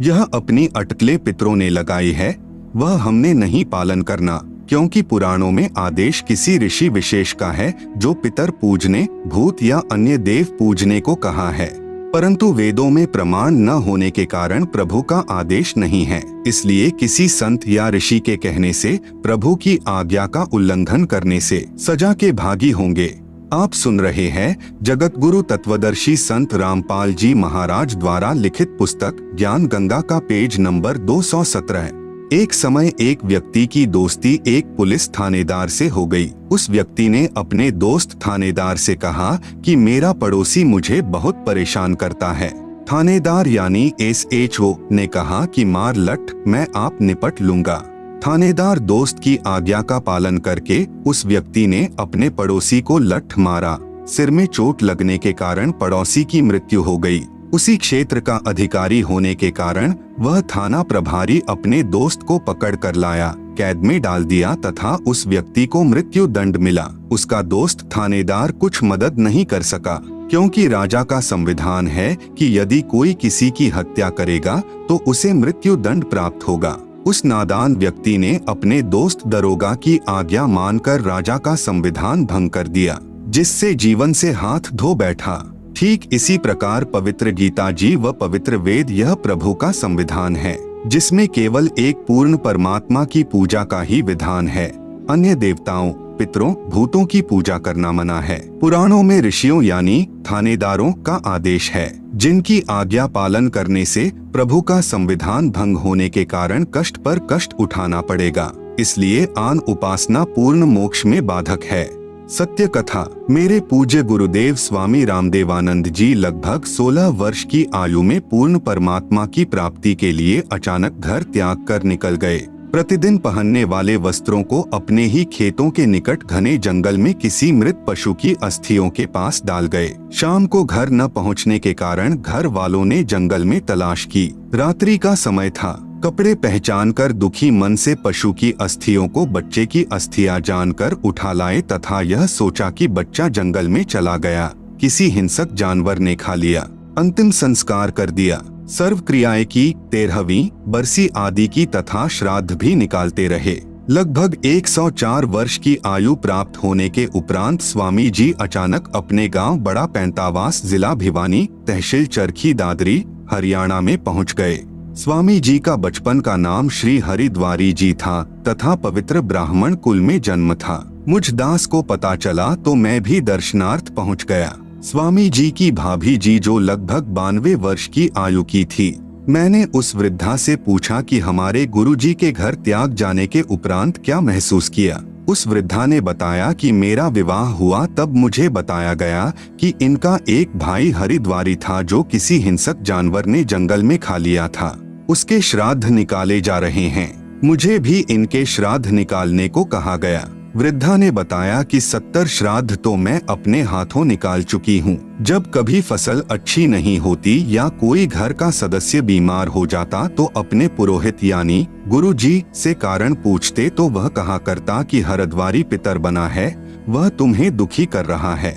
यह अपनी अटकलें पितरों ने लगाई है, वह हमने नहीं पालन करना, क्योंकि पुराणों में आदेश किसी ऋषि विशेष का है जो पितर पूजने, भूत या अन्य देव पूजने को कहा है, परंतु वेदों में प्रमाण न होने के कारण प्रभु का आदेश नहीं है। इसलिए किसी संत या ऋषि के कहने से, प्रभु की आज्ञा का उल्लंघन करने से सजा के भागी होंगे। आप सुन रहे हैं जगत गुरु तत्वदर्शी संत रामपाल जी महाराज द्वारा लिखित पुस्तक ज्ञान गंगा का पेज नंबर 217। एक समय एक व्यक्ति की दोस्ती एक पुलिस थानेदार से हो गई। उस व्यक्ति ने अपने दोस्त थानेदार से कहा कि मेरा पड़ोसी मुझे बहुत परेशान करता है। थानेदार यानी SHO ने कहा कि मार लठ, मैं आप निपट लूंगा। थानेदार दोस्त की आज्ञा का पालन करके उस व्यक्ति ने अपने पड़ोसी को लठ मारा। सिर में चोट लगने के कारण पड़ोसी की मृत्यु हो गई। उसी क्षेत्र का अधिकारी होने के कारण वह थाना प्रभारी अपने दोस्त को पकड़ कर लाया, कैद में डाल दिया तथा उस व्यक्ति को मृत्यु दंड मिला। उसका दोस्त थानेदार कुछ मदद नहीं कर सका, क्योंकि राजा का संविधान है कि यदि कोई किसी की हत्या करेगा तो उसे मृत्यु दंड प्राप्त होगा। उस नादान व्यक्ति ने अपने दोस्त दरोगा की आज्ञा मानकर राजा का संविधान भंग कर दिया, जिससे जीवन से हाथ धो बैठा। ठीक इसी प्रकार पवित्र गीता जी व पवित्र वेद यह प्रभु का संविधान है, जिसमें केवल एक पूर्ण परमात्मा की पूजा का ही विधान है। अन्य देवताओं, पितरों, भूतों की पूजा करना मना है। पुराणों में ऋषियों यानी थानेदारों का आदेश है, जिनकी आज्ञा पालन करने से प्रभु का संविधान भंग होने के कारण कष्ट पर कष्ट उठाना पड़ेगा। इसलिए आन उपासना पूर्ण मोक्ष में बाधक है। सत्य कथा। मेरे पूज्य गुरुदेव स्वामी रामदेवानंद जी लगभग 16 वर्ष की आयु में पूर्ण परमात्मा की प्राप्ति के लिए अचानक घर त्याग कर निकल गए। प्रतिदिन पहनने वाले वस्त्रों को अपने ही खेतों के निकट घने जंगल में किसी मृत पशु की अस्थियों के पास डाल गए। शाम को घर न पहुंचने के कारण घर वालों ने जंगल में तलाश की। रात्रि का समय था। कपड़े पहचानकर दुखी मन से पशु की अस्थियों को बच्चे की अस्थियां जानकर उठा लाए तथा यह सोचा कि बच्चा जंगल में चला गया, किसी हिंसक जानवर ने खा लिया। अंतिम संस्कार कर दिया। सर्व क्रियाएं की, 13वीं बरसी आदि की तथा श्राद्ध भी निकालते रहे। लगभग 104 वर्ष की आयु प्राप्त होने के उपरांत स्वामी जी अचानक अपने गांव बड़ा पैंतावास, जिला भिवानी, तहसील चरखी दादरी, हरियाणा में पहुंच गए। स्वामी जी का बचपन का नाम श्री हरिद्वारी जी था तथा पवित्र ब्राह्मण कुल में जन्म था। मुझ दास को पता चला तो मैं भी दर्शनार्थ पहुंच गया। स्वामी जी की भाभी जी जो लगभग 92 वर्ष की आयु की थी। मैंने उस वृद्धा से पूछा कि हमारे गुरुजी के घर त्याग जाने के उपरांत क्या महसूस किया। उस वृद्धा ने बताया कि मेरा विवाह हुआ तब मुझे बताया गया कि इनका एक भाई हरिद्वारी था जो किसी हिंसक जानवर ने जंगल में खा लिया था। उसके श्राद्ध निकाले जा रहे हैं। मुझे भी इनके श्राद्ध निकालने को कहा गया। वृद्धा ने बताया कि 70 श्राद्ध तो मैं अपने हाथों निकाल चुकी हूँ। जब कभी फसल अच्छी नहीं होती या कोई घर का सदस्य बीमार हो जाता तो अपने पुरोहित यानी गुरुजी से कारण पूछते तो वह कहा करता कि हरिद्वारी पितर बना है, वह तुम्हें दुखी कर रहा है।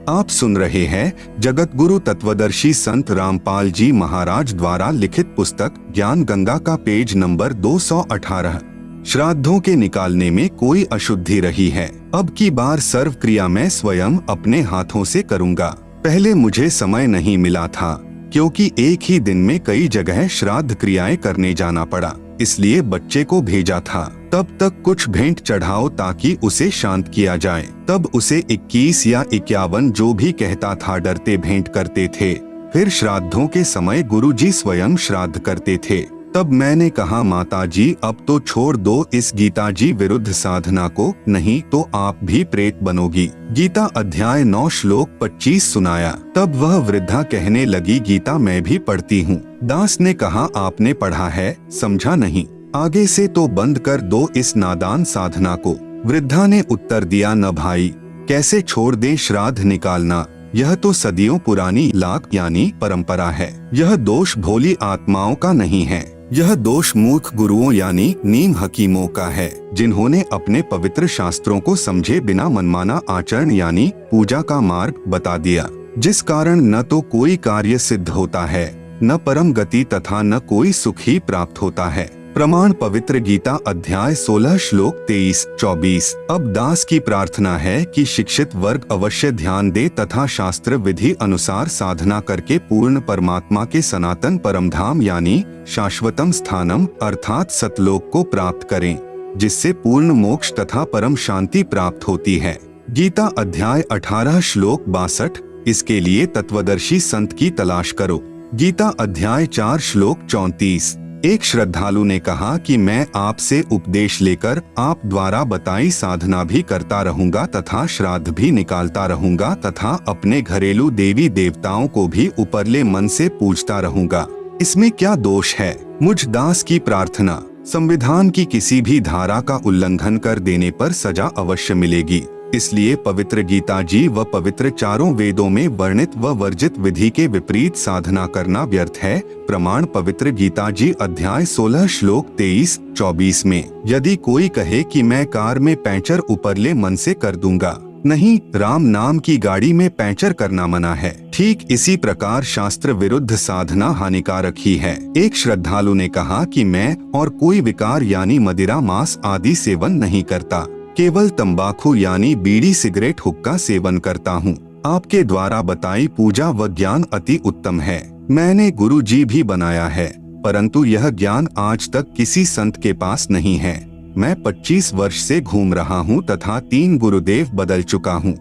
आप सुन रहे हैं जगत गुरु तत्वदर्शी संत रामपाल जी महाराज द्वारा लिखित पुस्तक ज्ञान गंगा का पेज नंबर 218। श्राद्धों के निकालने में कोई अशुद्धि रही है। अब की बार सर्व क्रिया मैं स्वयं अपने हाथों से करूंगा। पहले मुझे समय नहीं मिला था क्योंकि एक ही दिन में कई जगह श्राद्ध क्रियाएं करने जाना पड़ा, इसलिए बच्चे को भेजा था। तब तक कुछ भेंट चढ़ाओ ताकि उसे शांत किया जाए। तब उसे 21 या 51 जो भी कहता था डरते भेंट करते थे। फिर श्राद्धों के समय गुरुजी स्वयं श्राद्ध करते थे। तब मैंने कहा माता जी अब तो छोड़ दो इस गीता जी विरुद्ध साधना को, नहीं तो आप भी प्रेत बनोगी। गीता अध्याय 9 श्लोक 25 सुनाया। तब वह वृद्धा कहने लगी गीता मैं भी पढ़ती हूँ। दास ने कहा आपने पढ़ा है, समझा नहीं, आगे से तो बंद कर दो इस नादान साधना को। वृद्धा ने उत्तर दिया न भाई, कैसे छोड़ दे श्राद्ध निकालना, यह तो सदियों पुरानी लाक यानी परंपरा है। यह दोष भोली आत्माओं का नहीं है, यह दोष मूर्ख गुरुओं यानी नीम हकीमों का है, जिन्होंने अपने पवित्र शास्त्रों को समझे बिना मनमाना आचरण यानी पूजा का मार्ग बता दिया, जिस कारण न तो कोई कार्य सिद्ध होता है, न परम गति तथा न कोई सुख ही प्राप्त होता है। प्रमाण पवित्र गीता अध्याय 16 श्लोक 23-24। अब दास की प्रार्थना है कि शिक्षित वर्ग अवश्य ध्यान दे तथा शास्त्र विधि अनुसार साधना करके पूर्ण परमात्मा के सनातन परम धाम यानी शाश्वतम स्थानम अर्थात सतलोक को प्राप्त करें, जिससे पूर्ण मोक्ष तथा परम शांति प्राप्त होती है। गीता अध्याय 18 श्लोक 62। इसके लिए तत्वदर्शी संत की तलाश करो। गीता अध्याय 4 श्लोक 34। एक श्रद्धालु ने कहा कि मैं आपसे उपदेश लेकर आप द्वारा बताई साधना भी करता रहूंगा तथा श्राद्ध भी निकालता रहूंगा तथा अपने घरेलू देवी देवताओं को भी उपरले मन से पूजता रहूंगा, इसमें क्या दोष है? मुझ दास की प्रार्थना, संविधान की किसी भी धारा का उल्लंघन कर देने पर सजा अवश्य मिलेगी, इसलिए पवित्र गीता जी व पवित्र चारों वेदों में वर्णित व वर्जित विधि के विपरीत साधना करना व्यर्थ है। प्रमाण पवित्र गीता जी अध्याय 16 श्लोक 23-24 में, यदि कोई कहे कि मैं कार में पैंचर उपरले मन से कर दूंगा, नहीं, राम नाम की गाड़ी में पैंचर करना मना है। ठीक इसी प्रकार शास्त्र विरुद्ध साधना हानिकारक ही है। एक श्रद्धालु ने कहा कि मैं और कोई विकार यानी मदिरा मांस आदि सेवन नहीं करता, केवल तंबाकू यानी बीड़ी सिगरेट हुक्का सेवन करता हूँ। आपके द्वारा बताई पूजा व ज्ञान अति उत्तम है, मैंने गुरु जी भी बनाया है, परंतु यह ज्ञान आज तक किसी संत के पास नहीं है। मैं 25 वर्ष से घूम रहा हूँ तथा 3 गुरुदेव बदल चुका हूँ।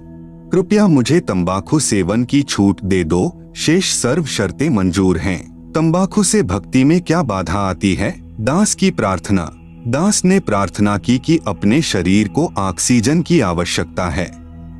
कृपया मुझे तंबाकू सेवन की छूट दे दो, शेष सर्व शर्तें मंजूर हैं। तंबाकू से भक्ति में क्या बाधा आती है? दास की प्रार्थना। दास ने प्रार्थना की कि अपने शरीर को ऑक्सीजन की आवश्यकता है।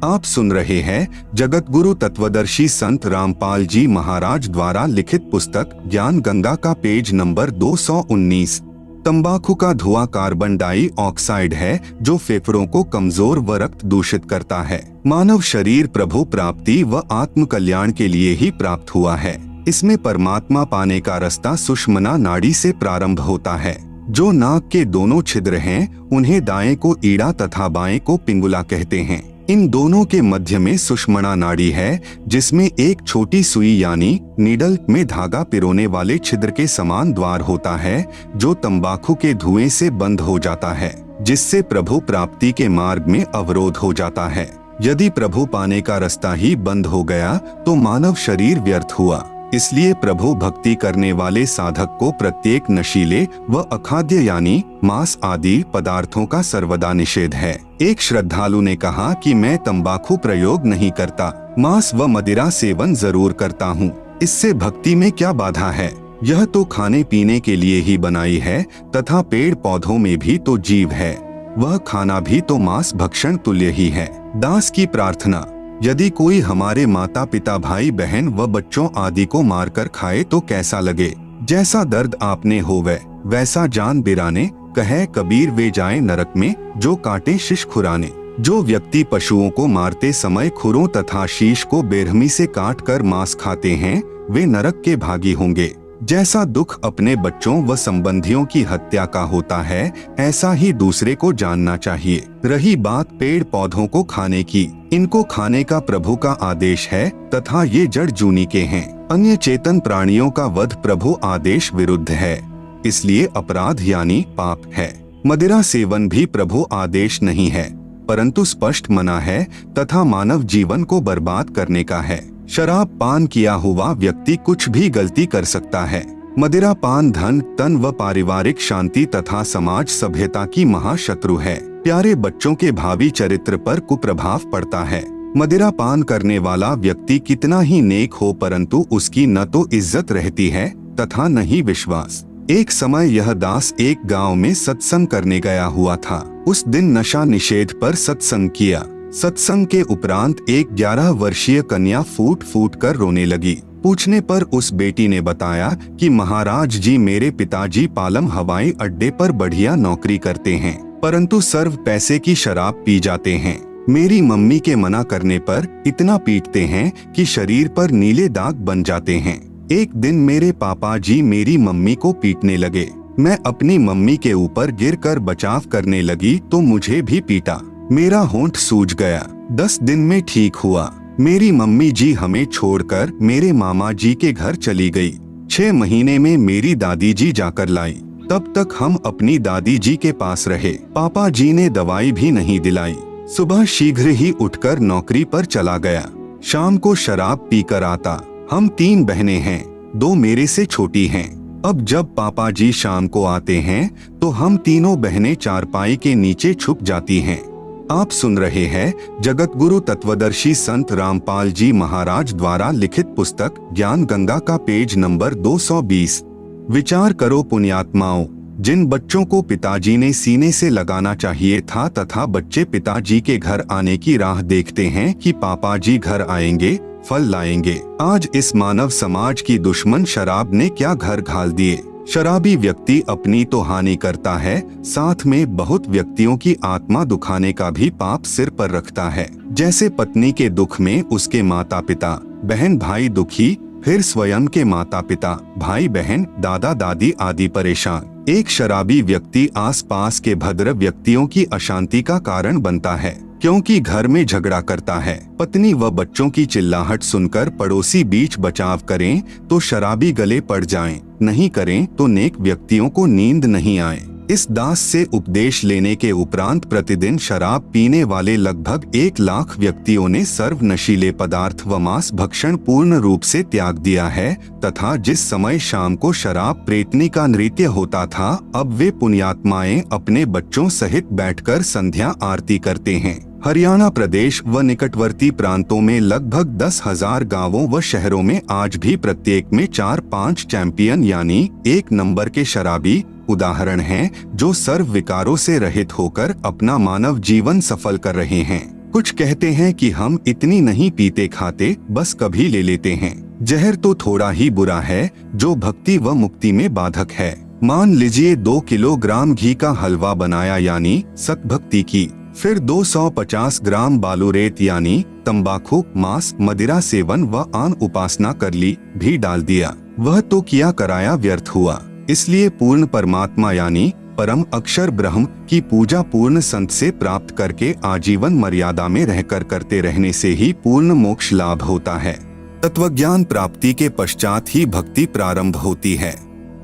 आप सुन रहे हैं जगत गुरु तत्वदर्शी संत रामपाल जी महाराज द्वारा लिखित पुस्तक ज्ञान गंगा का पेज नंबर 219। तंबाकू का धुआं कार्बन डाइऑक्साइड है जो फेफड़ों को कमजोर व रक्त दूषित करता है। मानव शरीर प्रभु प्राप्ति व आत्म कल्याण के लिए ही प्राप्त हुआ है। इसमें परमात्मा पाने का रास्ता सुषुम्ना नाड़ी से प्रारंभ होता है। जो नाक के दोनों छिद्र हैं, उन्हें दाएं को ईड़ा तथा बाएं को पिंगुला कहते हैं। इन दोनों के मध्य में सुषुम्ना नाड़ी है, जिसमें एक छोटी सुई यानी नीडल में धागा पिरोने वाले छिद्र के समान द्वार होता है, जो तंबाकू के धुएं से बंद हो जाता है, जिससे प्रभु प्राप्ति के मार्ग में अवरोध हो जाता है। यदि प्रभु पाने का रास्ता ही बंद हो गया तो मानव शरीर व्यर्थ हुआ। इसलिए प्रभु भक्ति करने वाले साधक को प्रत्येक नशीले व अखाद्य यानी मांस आदि पदार्थों का सर्वदा निषेध है। एक श्रद्धालु ने कहा कि मैं तंबाकू प्रयोग नहीं करता, मांस व मदिरा सेवन जरूर करता हूँ, इससे भक्ति में क्या बाधा है? यह तो खाने पीने के लिए ही बनाई है तथा पेड़ पौधों में भी तो जीव है, वह खाना भी तो मांस भक्षण तुल्य ही है। दास की प्रार्थना, यदि कोई हमारे माता पिता भाई बहन व बच्चों आदि को मारकर खाए तो कैसा लगे? जैसा दर्द आपने होवे वैसा जान बिराने, कहे कबीर वे जाए नरक में जो काटे शीश खुराने। जो व्यक्ति पशुओं को मारते समय खुरों तथा शीश को बेरहमी से काट कर मांस खाते हैं वे नरक के भागी होंगे। जैसा दुख अपने बच्चों व संबंधियों की हत्या का होता है, ऐसा ही दूसरे को जानना चाहिए। रही बात पेड़ पौधों को खाने की, इनको खाने का प्रभु का आदेश है तथा ये जड़ जूनी के हैं। अन्य चेतन प्राणियों का वध प्रभु आदेश विरुद्ध है, इसलिए अपराध यानी पाप है। मदिरा सेवन भी प्रभु आदेश नहीं है, परंतु स्पष्ट मना है तथा मानव जीवन को बर्बाद करने का है। शराब पान किया हुआ व्यक्ति कुछ भी गलती कर सकता है। मदिरा पान धन तन व पारिवारिक शांति तथा समाज सभ्यता की महाशत्रु है। प्यारे बच्चों के भावी चरित्र पर कुप्रभाव पड़ता है। मदिरा पान करने वाला व्यक्ति कितना ही नेक हो परंतु उसकी न तो इज्जत रहती है तथा न ही विश्वास। एक समय यह दास एक गांव में सत्संग करने गया हुआ था। उस दिन नशा निषेध पर सत्संग किया। सत्संग के उपरांत एक 11 वर्षीय कन्या फूट फूट कर रोने लगी। पूछने पर उस बेटी ने बताया कि महाराज जी मेरे पिताजी पालम हवाई अड्डे पर बढ़िया नौकरी करते हैं, परंतु सर्व पैसे की शराब पी जाते हैं। मेरी मम्मी के मना करने पर इतना पीटते हैं कि शरीर पर नीले दाग बन जाते हैं। एक दिन मेरे पापा जी मेरी मम्मी को पीटने लगे। मैं अपनी मम्मी के ऊपर गिरकर बचाव करने लगी तो मुझे भी पीटा। मेरा होंठ सूज गया। 10 दिन में ठीक हुआ। मेरी मम्मी जी हमें छोड़कर मेरे मामा जी के घर चली गई। 6 महीने में मेरी दादी जी जाकर लाई। तब तक हम अपनी दादी जी के पास रहे। पापा जी ने दवाई भी नहीं दिलाई। सुबह शीघ्र ही उठकर नौकरी पर चला गया। शाम को शराब पीकर आता। हम 3 बहनें हैं, 2 मेरे से छोटी हैं। अब जब पापा जी शाम को आते हैं तो हम तीनों बहनें चारपाई के नीचे छुप जाती हैं। आप सुन रहे हैं जगत गुरु तत्वदर्शी संत रामपाल जी महाराज द्वारा लिखित पुस्तक ज्ञान गंगा का पेज नंबर 220। विचार करो पुण्यात्माओं, जिन बच्चों को पिताजी ने सीने से लगाना चाहिए था तथा बच्चे पिताजी के घर आने की राह देखते हैं कि पापा जी घर आएंगे, फल लाएंगे। आज इस मानव समाज की दुश्मन शराब ने क्या घर घाल दिए। शराबी व्यक्ति अपनी तो हानि करता है, साथ में बहुत व्यक्तियों की आत्मा दुखाने का भी पाप सिर पर रखता है। जैसे पत्नी के दुख में उसके माता पिता बहन भाई दुखी, फिर स्वयं के माता पिता भाई बहन दादा दादी आदि परेशान। एक शराबी व्यक्ति आसपास के भद्र व्यक्तियों की अशांति का कारण बनता है, क्योंकि घर में झगड़ा करता है। पत्नी व बच्चों की चिल्लाहट सुनकर पड़ोसी बीच बचाव करें तो शराबी गले पड़ जाएं, नहीं करें तो नेक व्यक्तियों को नींद नहीं आए। इस दास से उपदेश लेने के उपरांत प्रतिदिन शराब पीने वाले लगभग 1 लाख व्यक्तियों ने सर्व नशीले पदार्थ व मांस भक्षण पूर्ण रूप से त्याग दिया है तथा जिस समय शाम को शराब प्रेतनी का नृत्य होता था, अब वे पुण्यात्माएं अपने बच्चों सहित बैठकर संध्या आरती करते हैं। हरियाणा प्रदेश व निकटवर्ती प्रांतों में लगभग 10,000 गांवों व शहरों में आज भी प्रत्येक में 4-5 चैंपियन यानी 1 नंबर के शराबी उदाहरण हैं, जो सर्व विकारों से रहित होकर अपना मानव जीवन सफल कर रहे हैं। कुछ कहते हैं कि हम इतनी नहीं पीते खाते, बस कभी ले लेते हैं। जहर तो थोड़ा ही बुरा है जो भक्ति व मुक्ति में बाधक है। मान लीजिए 2 किलोग्राम घी का हलवा बनाया यानी सतभक्ति की, फिर 250 ग्राम बालूरेत यानी तंबाकू, मांस, मदिरा सेवन व आन उपासना कर ली भी डाल दिया, वह तो किया कराया व्यर्थ हुआ। इसलिए पूर्ण परमात्मा यानी परम अक्षर ब्रह्म की पूजा पूर्ण संत से प्राप्त करके आजीवन मर्यादा में रहकर करते रहने से ही पूर्ण मोक्ष लाभ होता है। तत्वज्ञान प्राप्ति के पश्चात ही भक्ति प्रारंभ होती है।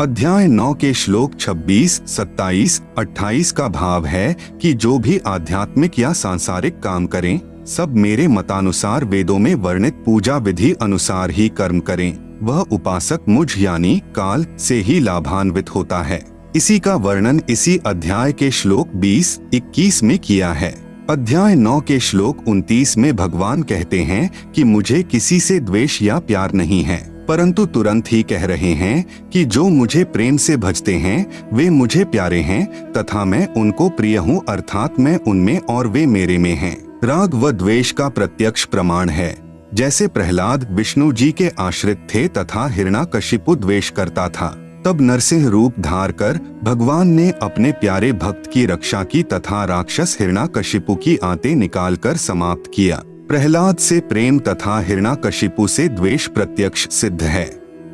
अध्याय 9 के श्लोक 26, 27, 28 का भाव है कि जो भी आध्यात्मिक या सांसारिक काम करें, सब मेरे मतानुसार वेदों में वर्णित पूजा विधि अनुसार ही कर्म करें। वह उपासक मुझ यानी काल से ही लाभान्वित होता है। इसी का वर्णन इसी अध्याय के श्लोक 20-21 में किया है। अध्याय 9 के श्लोक 29 में भगवान कहते हैं कि मुझे किसी से द्वेष या प्यार नहीं है, परंतु तुरंत ही कह रहे हैं कि जो मुझे प्रेम से भजते हैं वे मुझे प्यारे हैं तथा मैं उनको प्रिय हूँ, अर्थात मैं उनमें और वे मेरे में हैं। राग व द्वेष का प्रत्यक्ष प्रमाण है। जैसे प्रहलाद विष्णु जी के आश्रित थे तथा हिरण्याकशिपु द्वेष करता था, तब नरसिंह रूप धार कर भगवान ने अपने प्यारे भक्त की रक्षा की तथा राक्षस हिरण्याकशिपु की आंतें निकालकर समाप्त किया। प्रहलाद से प्रेम तथा हिरण्याकशिपु से द्वेष प्रत्यक्ष सिद्ध है।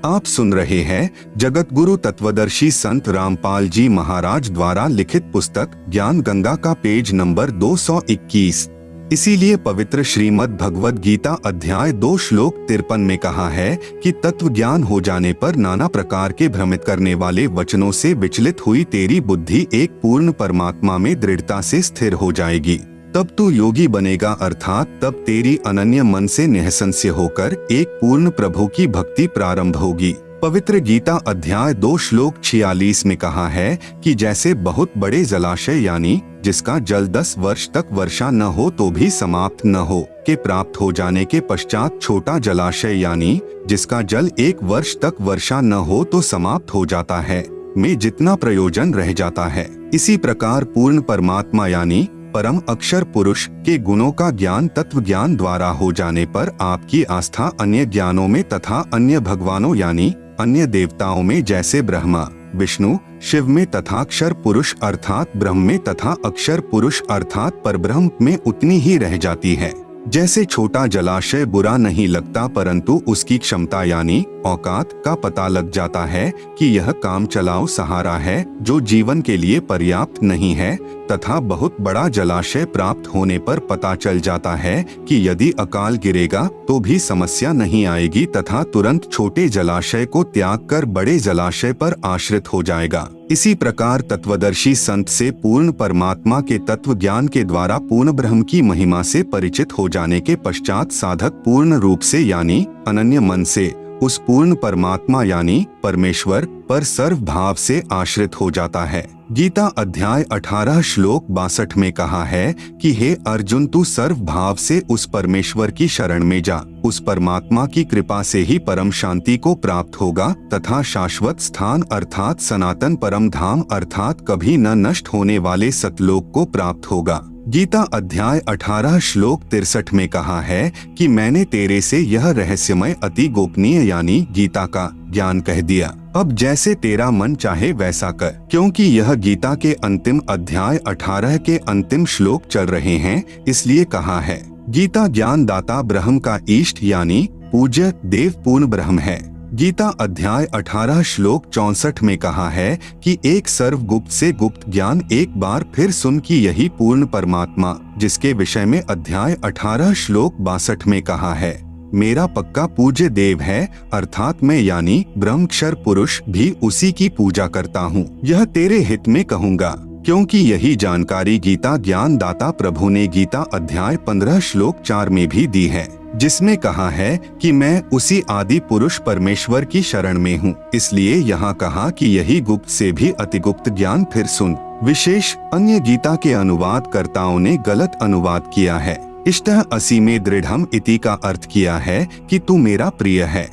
आप सुन रहे हैं जगत गुरु तत्वदर्शी संत रामपाल जी महाराज द्वारा लिखित पुस्तक ज्ञान गंगा का पेज नंबर 221। इसीलिए पवित्र श्रीमद् भगवद गीता अध्याय 2 श्लोक 53 में कहा है कि तत्व ज्ञान हो जाने पर नाना प्रकार के भ्रमित करने वाले वचनों से विचलित हुई तेरी बुद्धि एक पूर्ण परमात्मा में दृढ़ता से स्थिर हो जाएगी। तब तू योगी बनेगा, अर्थात तब तेरी अनन्य मन से निःसंशय होकर एक पूर्ण प्रभु की भक्ति प्रारंभ होगी। पवित्र गीता अध्याय 2 श्लोक 46 में कहा है कि जैसे बहुत बड़े जलाशय यानी जिसका जल 10 वर्ष तक वर्षा न हो तो भी समाप्त न हो के प्राप्त हो जाने के पश्चात छोटा जलाशय यानी जिसका जल 1 वर्ष तक वर्षा न हो तो समाप्त हो जाता है, में जितना प्रयोजन रह जाता है, इसी प्रकार पूर्ण परमात्मा यानी परम अक्षर पुरुष के गुणों का ज्ञान तत्व ज्ञान द्वारा हो जाने पर आपकी आस्था अन्य ज्ञानों में तथा अन्य भगवानों यानी अन्य देवताओं में जैसे ब्रह्मा विष्णु शिव में तथा अक्षर पुरुष अर्थात ब्रह्म में तथा अक्षर पुरुष अर्थात परब्रह्म में उतनी ही रह जाती है। जैसे छोटा जलाशय बुरा नहीं लगता परंतु उसकी क्षमता यानी औकात का पता लग जाता है कि यह काम चलाओ सहारा है जो जीवन के लिए पर्याप्त नहीं है, तथा बहुत बड़ा जलाशय प्राप्त होने पर पता चल जाता है कि यदि अकाल गिरेगा तो भी समस्या नहीं आएगी तथा तुरंत छोटे जलाशय को त्याग कर बड़े जलाशय पर आश्रित हो जाएगा। इसी प्रकार तत्वदर्शी संत से पूर्ण परमात्मा के तत्व ज्ञान के द्वारा पूर्ण ब्रह्म की महिमा से परिचित हो जाने के पश्चात साधक पूर्ण रूप से यानी अनन्य मन से उस पूर्ण परमात्मा यानी परमेश्वर पर सर्व भाव से आश्रित हो जाता है। गीता अध्याय 18 श्लोक 62 में कहा है कि हे अर्जुन, तू सर्व भाव से उस परमेश्वर की शरण में जा, उस परमात्मा की कृपा से ही परम शांति को प्राप्त होगा तथा शाश्वत स्थान अर्थात सनातन परम धाम अर्थात कभी न नष्ट होने वाले सतलोक को प्राप्त होगा। गीता अध्याय 18 श्लोक 63 में कहा है कि मैंने तेरे से यह रहस्यमय अति गोपनीय यानी गीता का ज्ञान कह दिया, अब जैसे तेरा मन चाहे वैसा कर। क्योंकि यह गीता के अंतिम अध्याय 18 के अंतिम श्लोक चल रहे हैं, इसलिए कहा है गीता ज्ञान दाता ब्रह्म का इष्ट यानी पूज्य देव पूर्ण ब्रह्म है। गीता अध्याय 18 श्लोक 64 में कहा है कि एक सर्वगुप्त से गुप्त ज्ञान एक बार फिर सुन कि यही पूर्ण परमात्मा जिसके विषय में अध्याय 18 श्लोक 62 में कहा है मेरा पक्का पूज्य देव है, अर्थात मैं यानी ब्रह्मक्षर पुरुष भी उसी की पूजा करता हूँ। यह तेरे हित में कहूँगा, क्योंकि यही जानकारी गीता ज्ञान दाता प्रभु ने गीता अध्याय 15 श्लोक 4 में भी दी है, जिसमें कहा है कि मैं उसी आदि पुरुष परमेश्वर की शरण में हूँ। इसलिए यहाँ कहा कि यही गुप्त से भी अतिगुप्त ज्ञान फिर सुन। विशेष अन्य गीता के अनुवादकर्ताओं ने गलत अनुवाद किया है। इष्टः असि में दृढ़म इति का अर्थ किया है कि तू मेरा प्रिय है।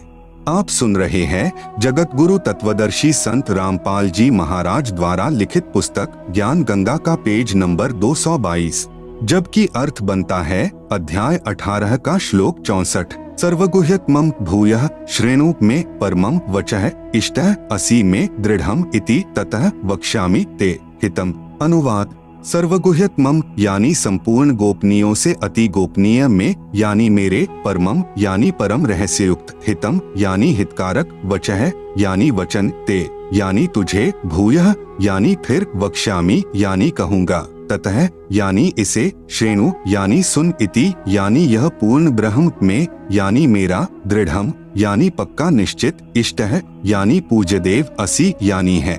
आप सुन रहे हैं जगत गुरु तत्वदर्शी संत रामपाल जी महाराज द्वारा लिखित पुस्तक ज्ञान गंगा का पेज नंबर 222, जबकि अर्थ बनता है अध्याय 18 का श्लोक 64। सर्वगुह्यतमं भूयः श्रेणु में परमं वचः इष्टः असि में दृढ़म इति ततः वक्ष्यामि ते हितम। अनुवाद सर्वगुह्यतमं यानी संपूर्ण गोपनीयों से अति गोपनीय में यानी मेरे, परमम यानी परम रहस्ययुक्त, हितम यानी हितकारक, वचः यानी वचन, ते यानी तुझे, भूयः यानी फिर, वक्ष्यामि यानी कहूँगा, ततः यानी इसे, श्रेणु यानी सुन, इति यानी यह पूर्ण ब्रह्म में यानी मेरा, दृढ़म यानी पक्का निश्चित, इष्टः यानी पूज्य देव, असि यानी है।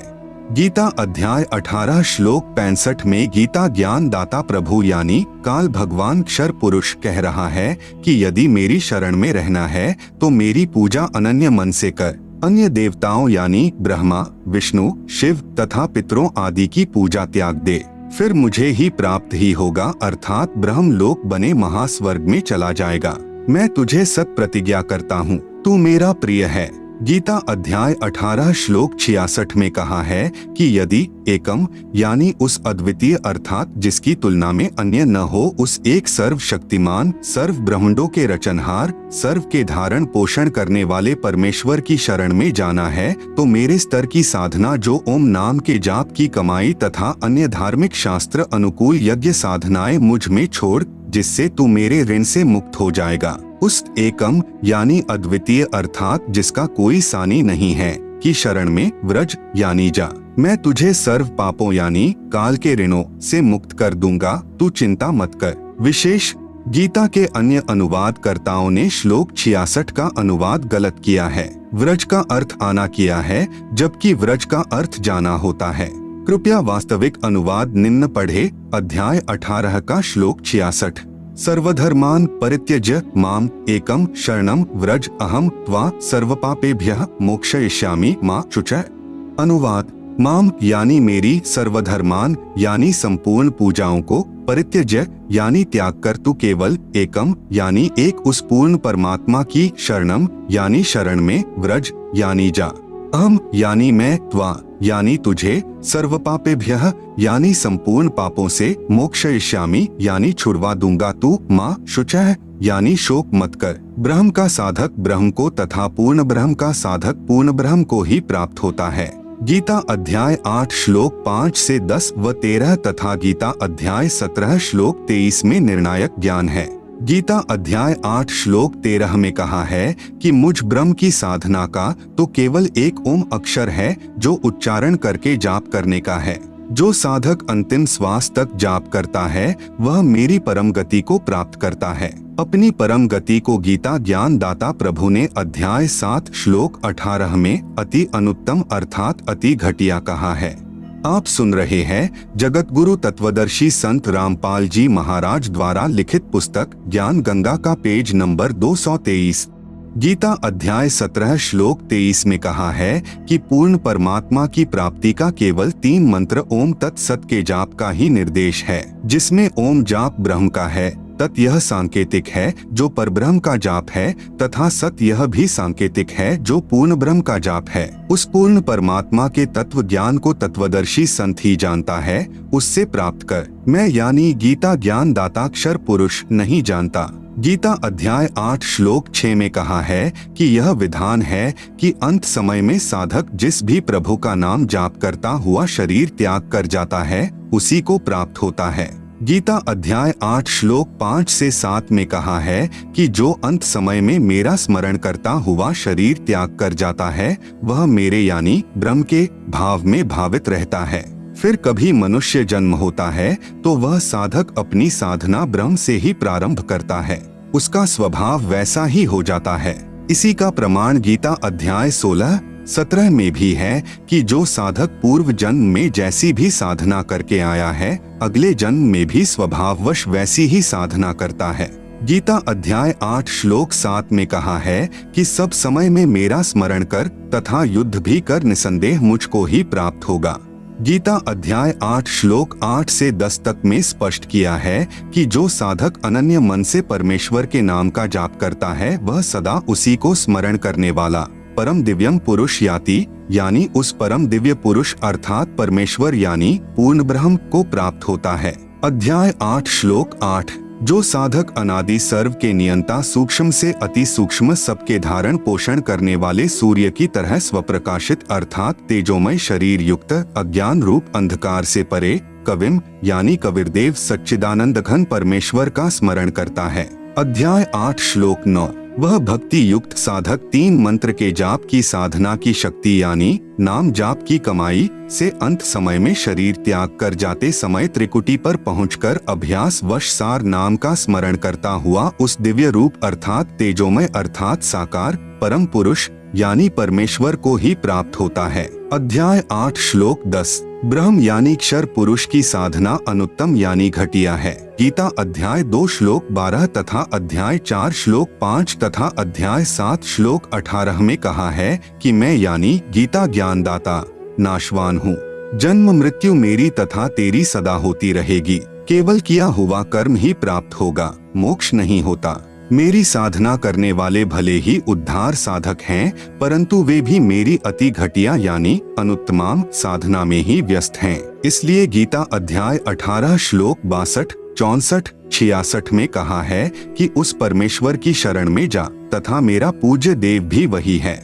गीता अध्याय 18 श्लोक 65 में गीता ज्ञान दाता प्रभु यानी काल भगवान क्षर पुरुष कह रहा है कि यदि मेरी शरण में रहना है तो मेरी पूजा अनन्य मन से कर। अन्य देवताओं यानी ब्रह्मा, विष्णु, शिव तथा पितरों आदि की पूजा त्याग दे, फिर मुझे ही प्राप्त ही होगा, अर्थात ब्रह्म लोक बने महास्वर्ग में चला जाएगा। मैं तुझे सत प्रतिज्ञा करता हूँ, तू मेरा प्रिय है। गीता अध्याय 18 श्लोक 66 में कहा है कि यदि एकम यानी उस अद्वितीय अर्थात जिसकी तुलना में अन्य न हो, उस एक सर्वशक्तिमान, सर्व ब्रह्मांडों के रचनहार, सर्व के धारण पोषण करने वाले परमेश्वर की शरण में जाना है, तो मेरे स्तर की साधना जो ओम नाम के जाप की कमाई तथा अन्य धार्मिक शास्त्र अनुकूल यज्ञ साधनाएं मुझ में छोड़, जिससे तू मेरे ऋण से मुक्त हो जाएगा। उस एकम यानी अद्वितीय अर्थात जिसका कोई सानी नहीं है की शरण में व्रज यानी जा। मैं तुझे सर्व पापों यानी काल के ऋणों से मुक्त कर दूंगा, तू चिंता मत कर। विशेष गीता के अन्य अनुवादकर्ताओं ने श्लोक 66 का अनुवाद गलत किया है। व्रज का अर्थ आना किया है, जबकि व्रज का अर्थ जाना होता है। कृपया वास्तविक अनुवाद निम्न पढ़े। अध्याय 18 का श्लोक 66। सर्वधर्मान् परित्यज्य माम एकम शरणम व्रज अहम त्वा सर्वपापेभ्यः मोक्षयिष्यामि मा शुचः। अनुवाद: माम यानी मेरी, सर्वधर्मान यानी संपूर्ण पूजाओं को, परित्यज्य यानी त्याग कर तू केवल, एकम यानी एक उस पूर्ण परमात्मा की, शरणम यानी शरण में, व्रज यानी जा, अहम यानी मैं, त्वा यानी तुझे, सर्वपापेभ्यः यानी संपूर्ण पापों से, मोक्षयिष्यामि यानी छुड़वा दूंगा तू, माँ शुचः यानी शोक मत कर। ब्रह्म का साधक ब्रह्म को तथा पूर्ण ब्रह्म का साधक पूर्ण ब्रह्म को ही प्राप्त होता है। गीता अध्याय 8 श्लोक 5 से 10 व 13 तथा गीता अध्याय 17 श्लोक 23 में निर्णायक ज्ञान है। गीता अध्याय 8 श्लोक 13 में कहा है कि मुझ ब्रह्म की साधना का तो केवल एक ओम अक्षर है जो उच्चारण करके जाप करने का है। जो साधक अंतिम श्वास तक जाप करता है वह मेरी परम गति को प्राप्त करता है। अपनी परम गति को गीता ज्ञान दाता प्रभु ने अध्याय 7 श्लोक 18 में अति अनुत्तम अर्थात अति घटिया कहा है। आप सुन रहे हैं जगत गुरु तत्वदर्शी संत रामपाल जी महाराज द्वारा लिखित पुस्तक ज्ञान गंगा का पेज नंबर 223। गीता अध्याय 17 श्लोक 23 में कहा है कि पूर्ण परमात्मा की प्राप्ति का केवल 3 मंत्र ओम तत्सत के जाप का ही निर्देश है, जिसमें ओम जाप ब्रह्म का है, तत् यह सांकेतिक है जो परब्रह्म का जाप है, तथा सत यह भी सांकेतिक है जो पूर्ण ब्रह्म का जाप है। उस पूर्ण परमात्मा के तत्व ज्ञान को तत्वदर्शी संत ही जानता है, उससे प्राप्त कर। मैं यानी गीता ज्ञान दाता अक्षर पुरुष नहीं जानता। गीता अध्याय 8 श्लोक 6 में कहा है कि यह विधान है कि अंत समय में साधक जिस भी प्रभु का नाम जाप करता हुआ शरीर त्याग कर जाता है उसी को प्राप्त होता है। गीता अध्याय 8 श्लोक 5 से 7 में कहा है कि जो अंत समय में मेरा स्मरण करता हुआ शरीर त्याग कर जाता है वह मेरे यानी ब्रह्म के भाव में भावित रहता है। फिर कभी मनुष्य जन्म होता है तो वह साधक अपनी साधना ब्रह्म से ही प्रारंभ करता है, उसका स्वभाव वैसा ही हो जाता है। इसी का प्रमाण गीता अध्याय 16-17 में भी है कि जो साधक पूर्व जन्म में जैसी भी साधना करके आया है अगले जन्म में भी स्वभाववश वैसी ही साधना करता है। गीता अध्याय 8 श्लोक 7 में कहा है कि सब समय में मेरा स्मरण कर तथा युद्ध भी कर, निसंदेह मुझको ही प्राप्त होगा। गीता अध्याय 8 श्लोक 8 से 10 तक में स्पष्ट किया है कि जो साधक अनन्य मन से परमेश्वर के नाम का जाप करता है वह सदा उसी को स्मरण करने वाला परम दिव्यम पुरुष यानी उस परम दिव्य पुरुष अर्थात परमेश्वर यानी पूर्ण ब्रह्म को प्राप्त होता है। अध्याय 8 श्लोक 8। जो साधक अनादि सर्व के नियंता सूक्ष्म से अति सूक्ष्म सबके धारण पोषण करने वाले सूर्य की तरह स्वप्रकाशित अर्थात तेजोमय शरीर युक्त अज्ञान रूप अंधकार से परे कविम यानी कबीरदेव सच्चिदानंद घन परमेश्वर का स्मरण करता है। अध्याय 8 श्लोक 9। वह भक्ति युक्त साधक 3 मंत्र के जाप की साधना की शक्ति यानी नाम जाप की कमाई से अंत समय में शरीर त्याग कर जाते समय त्रिकुटी पर पहुंचकर अभ्यास वश सार नाम का स्मरण करता हुआ उस दिव्य रूप अर्थात तेजोमय अर्थात साकार परम पुरुष यानी परमेश्वर को ही प्राप्त होता है। अध्याय 8 श्लोक 10 ब्रह्म यानी क्षर पुरुष की साधना अनुत्तम यानी घटिया है। गीता अध्याय 2 श्लोक 12 तथा अध्याय 4 श्लोक 5 तथा अध्याय 7 श्लोक 18 में कहा है कि मैं यानी गीता ज्ञानदाता नाशवान हूँ। जन्म मृत्यु मेरी तथा तेरी सदा होती रहेगी। केवल किया हुआ कर्म ही प्राप्त होगा, मोक्ष नहीं होता। मेरी साधना करने वाले भले ही उद्धार साधक हैं, परंतु वे भी मेरी अति घटिया यानी अनुत्तम साधना में ही व्यस्त हैं। इसलिए गीता अध्याय 18 श्लोक 62, 64, 66 में कहा है कि उस परमेश्वर की शरण में जा तथा मेरा पूज्य देव भी वही है।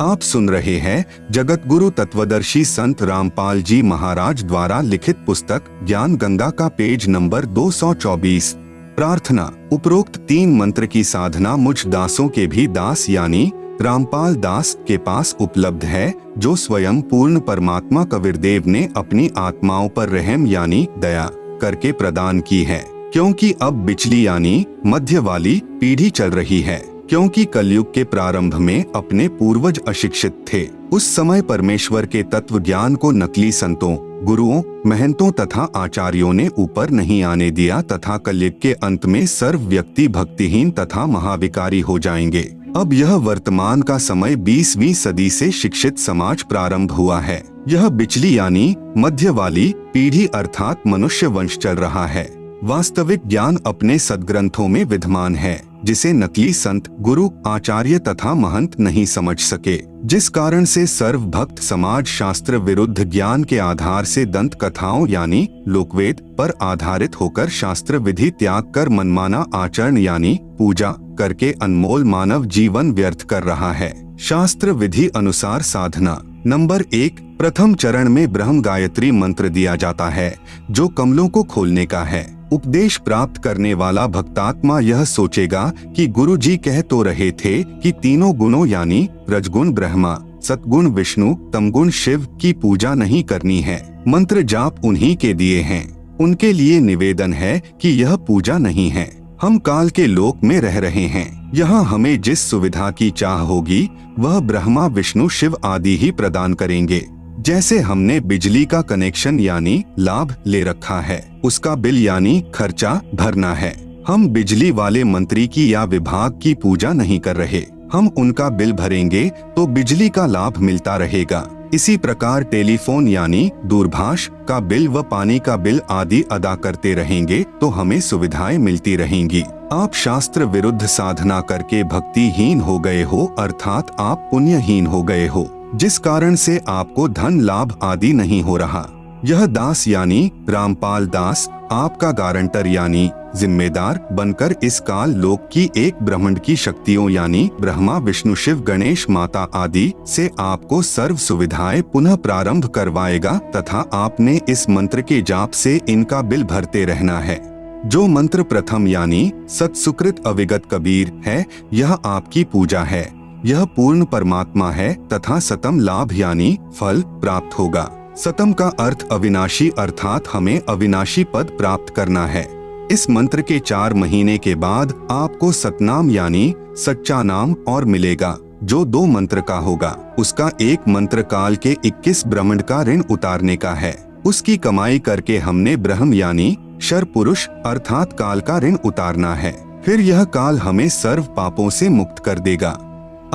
आप सुन रहे हैं जगत गुरु तत्वदर्शी संत रामपाल जी महाराज द्वारा लिखित पुस्तक ज्ञान गंगा का पेज नंबर 224। प्रार्थना। उपरोक्त 3 मंत्र की साधना मुझ दासों के भी दास यानी रामपाल दास के पास उपलब्ध है, जो स्वयं पूर्ण परमात्मा कबीरदेव ने अपनी आत्माओं पर रहम यानी दया करके प्रदान की है। क्योंकि अब बिचली यानी मध्य वाली पीढ़ी चल रही है, क्योंकि कलयुग के प्रारंभ में अपने पूर्वज अशिक्षित थे। उस समय परमेश्वर के तत्व ज्ञान को नकली संतों, गुरुओं, महंतों तथा आचार्यों ने ऊपर नहीं आने दिया तथा कलयुग के अंत में सर्व व्यक्ति भक्तिहीन तथा महाविकारी हो जाएंगे। अब यह वर्तमान का समय 20वीं सदी से शिक्षित समाज प्रारंभ हुआ है। यह बिचली यानी मध्य वाली पीढ़ी अर्थात मनुष्य वंश चल रहा है। वास्तविक ज्ञान अपने सद्ग्रंथों में विद्यमान है, जिसे नकली संत, गुरु, आचार्य तथा महंत नहीं समझ सके, जिस कारण से सर्व भक्त समाज शास्त्र विरुद्ध ज्ञान के आधार से दंत कथाओं यानी लोकवेद पर आधारित होकर शास्त्र विधि त्याग कर मनमाना आचरण यानी पूजा करके अनमोल मानव जीवन व्यर्थ कर रहा है। शास्त्र विधि अनुसार साधना। नंबर 1, प्रथम चरण में ब्रह्म गायत्री मंत्र दिया जाता है, जो कमलों को खोलने का है। उपदेश प्राप्त करने वाला भक्तात्मा यह सोचेगा कि गुरु जी कह तो रहे थे कि तीनों गुणों यानी रजगुण ब्रह्मा, सतगुण विष्णु, तमगुण शिव की पूजा नहीं करनी है। मंत्र जाप उन्हीं के दिए हैं, उनके लिए निवेदन है कि यह पूजा नहीं है। हम काल के लोक में रह रहे हैं। यहाँ हमें जिस सुविधा की चाह होगी वह ब्रह्मा, विष्णु, शिव आदि ही प्रदान करेंगे। जैसे हमने बिजली का कनेक्शन यानी लाभ ले रखा है, उसका बिल यानी खर्चा भरना है। हम बिजली वाले मंत्री की या विभाग की पूजा नहीं कर रहे, हम उनका बिल भरेंगे तो बिजली का लाभ मिलता रहेगा। इसी प्रकार टेलीफोन यानी दूरभाष का बिल व पानी का बिल आदि अदा करते रहेंगे तो हमें सुविधाएं मिलती रहेंगी। आप शास्त्र विरुद्ध साधना करके भक्तिहीन हो गए हो, अर्थात आप पुण्यहीन हो गए हो, जिस कारण से आपको धन लाभ आदि नहीं हो रहा। यह दास यानी रामपाल दास आपका गारंटर यानी जिम्मेदार बनकर इस काल लोक की एक ब्रह्मांड की शक्तियों यानी ब्रह्मा, विष्णु, शिव, गणेश, माता आदि से आपको सर्व सुविधाएं पुनः प्रारंभ करवाएगा तथा आपने इस मंत्र के जाप से इनका बिल भरते रहना है। जो मंत्र प्रथम यानी सत्सुकृत अविगत कबीर है, यह आपकी पूजा है। यह पूर्ण परमात्मा है तथा सतम लाभ यानी फल प्राप्त होगा। सतम का अर्थ अविनाशी अर्थात हमें अविनाशी पद प्राप्त करना है। इस मंत्र के 4 महीने के बाद आपको सतनाम यानी सच्चा नाम और मिलेगा, जो 2 मंत्र का होगा। उसका एक मंत्र काल के 21 ब्रह्मांड का ऋण उतारने का है। उसकी कमाई करके हमने ब्रह्म यानी शर पुरुष अर्थात काल का ऋण उतारना है। फिर यह काल हमें सर्व पापों से मुक्त कर देगा।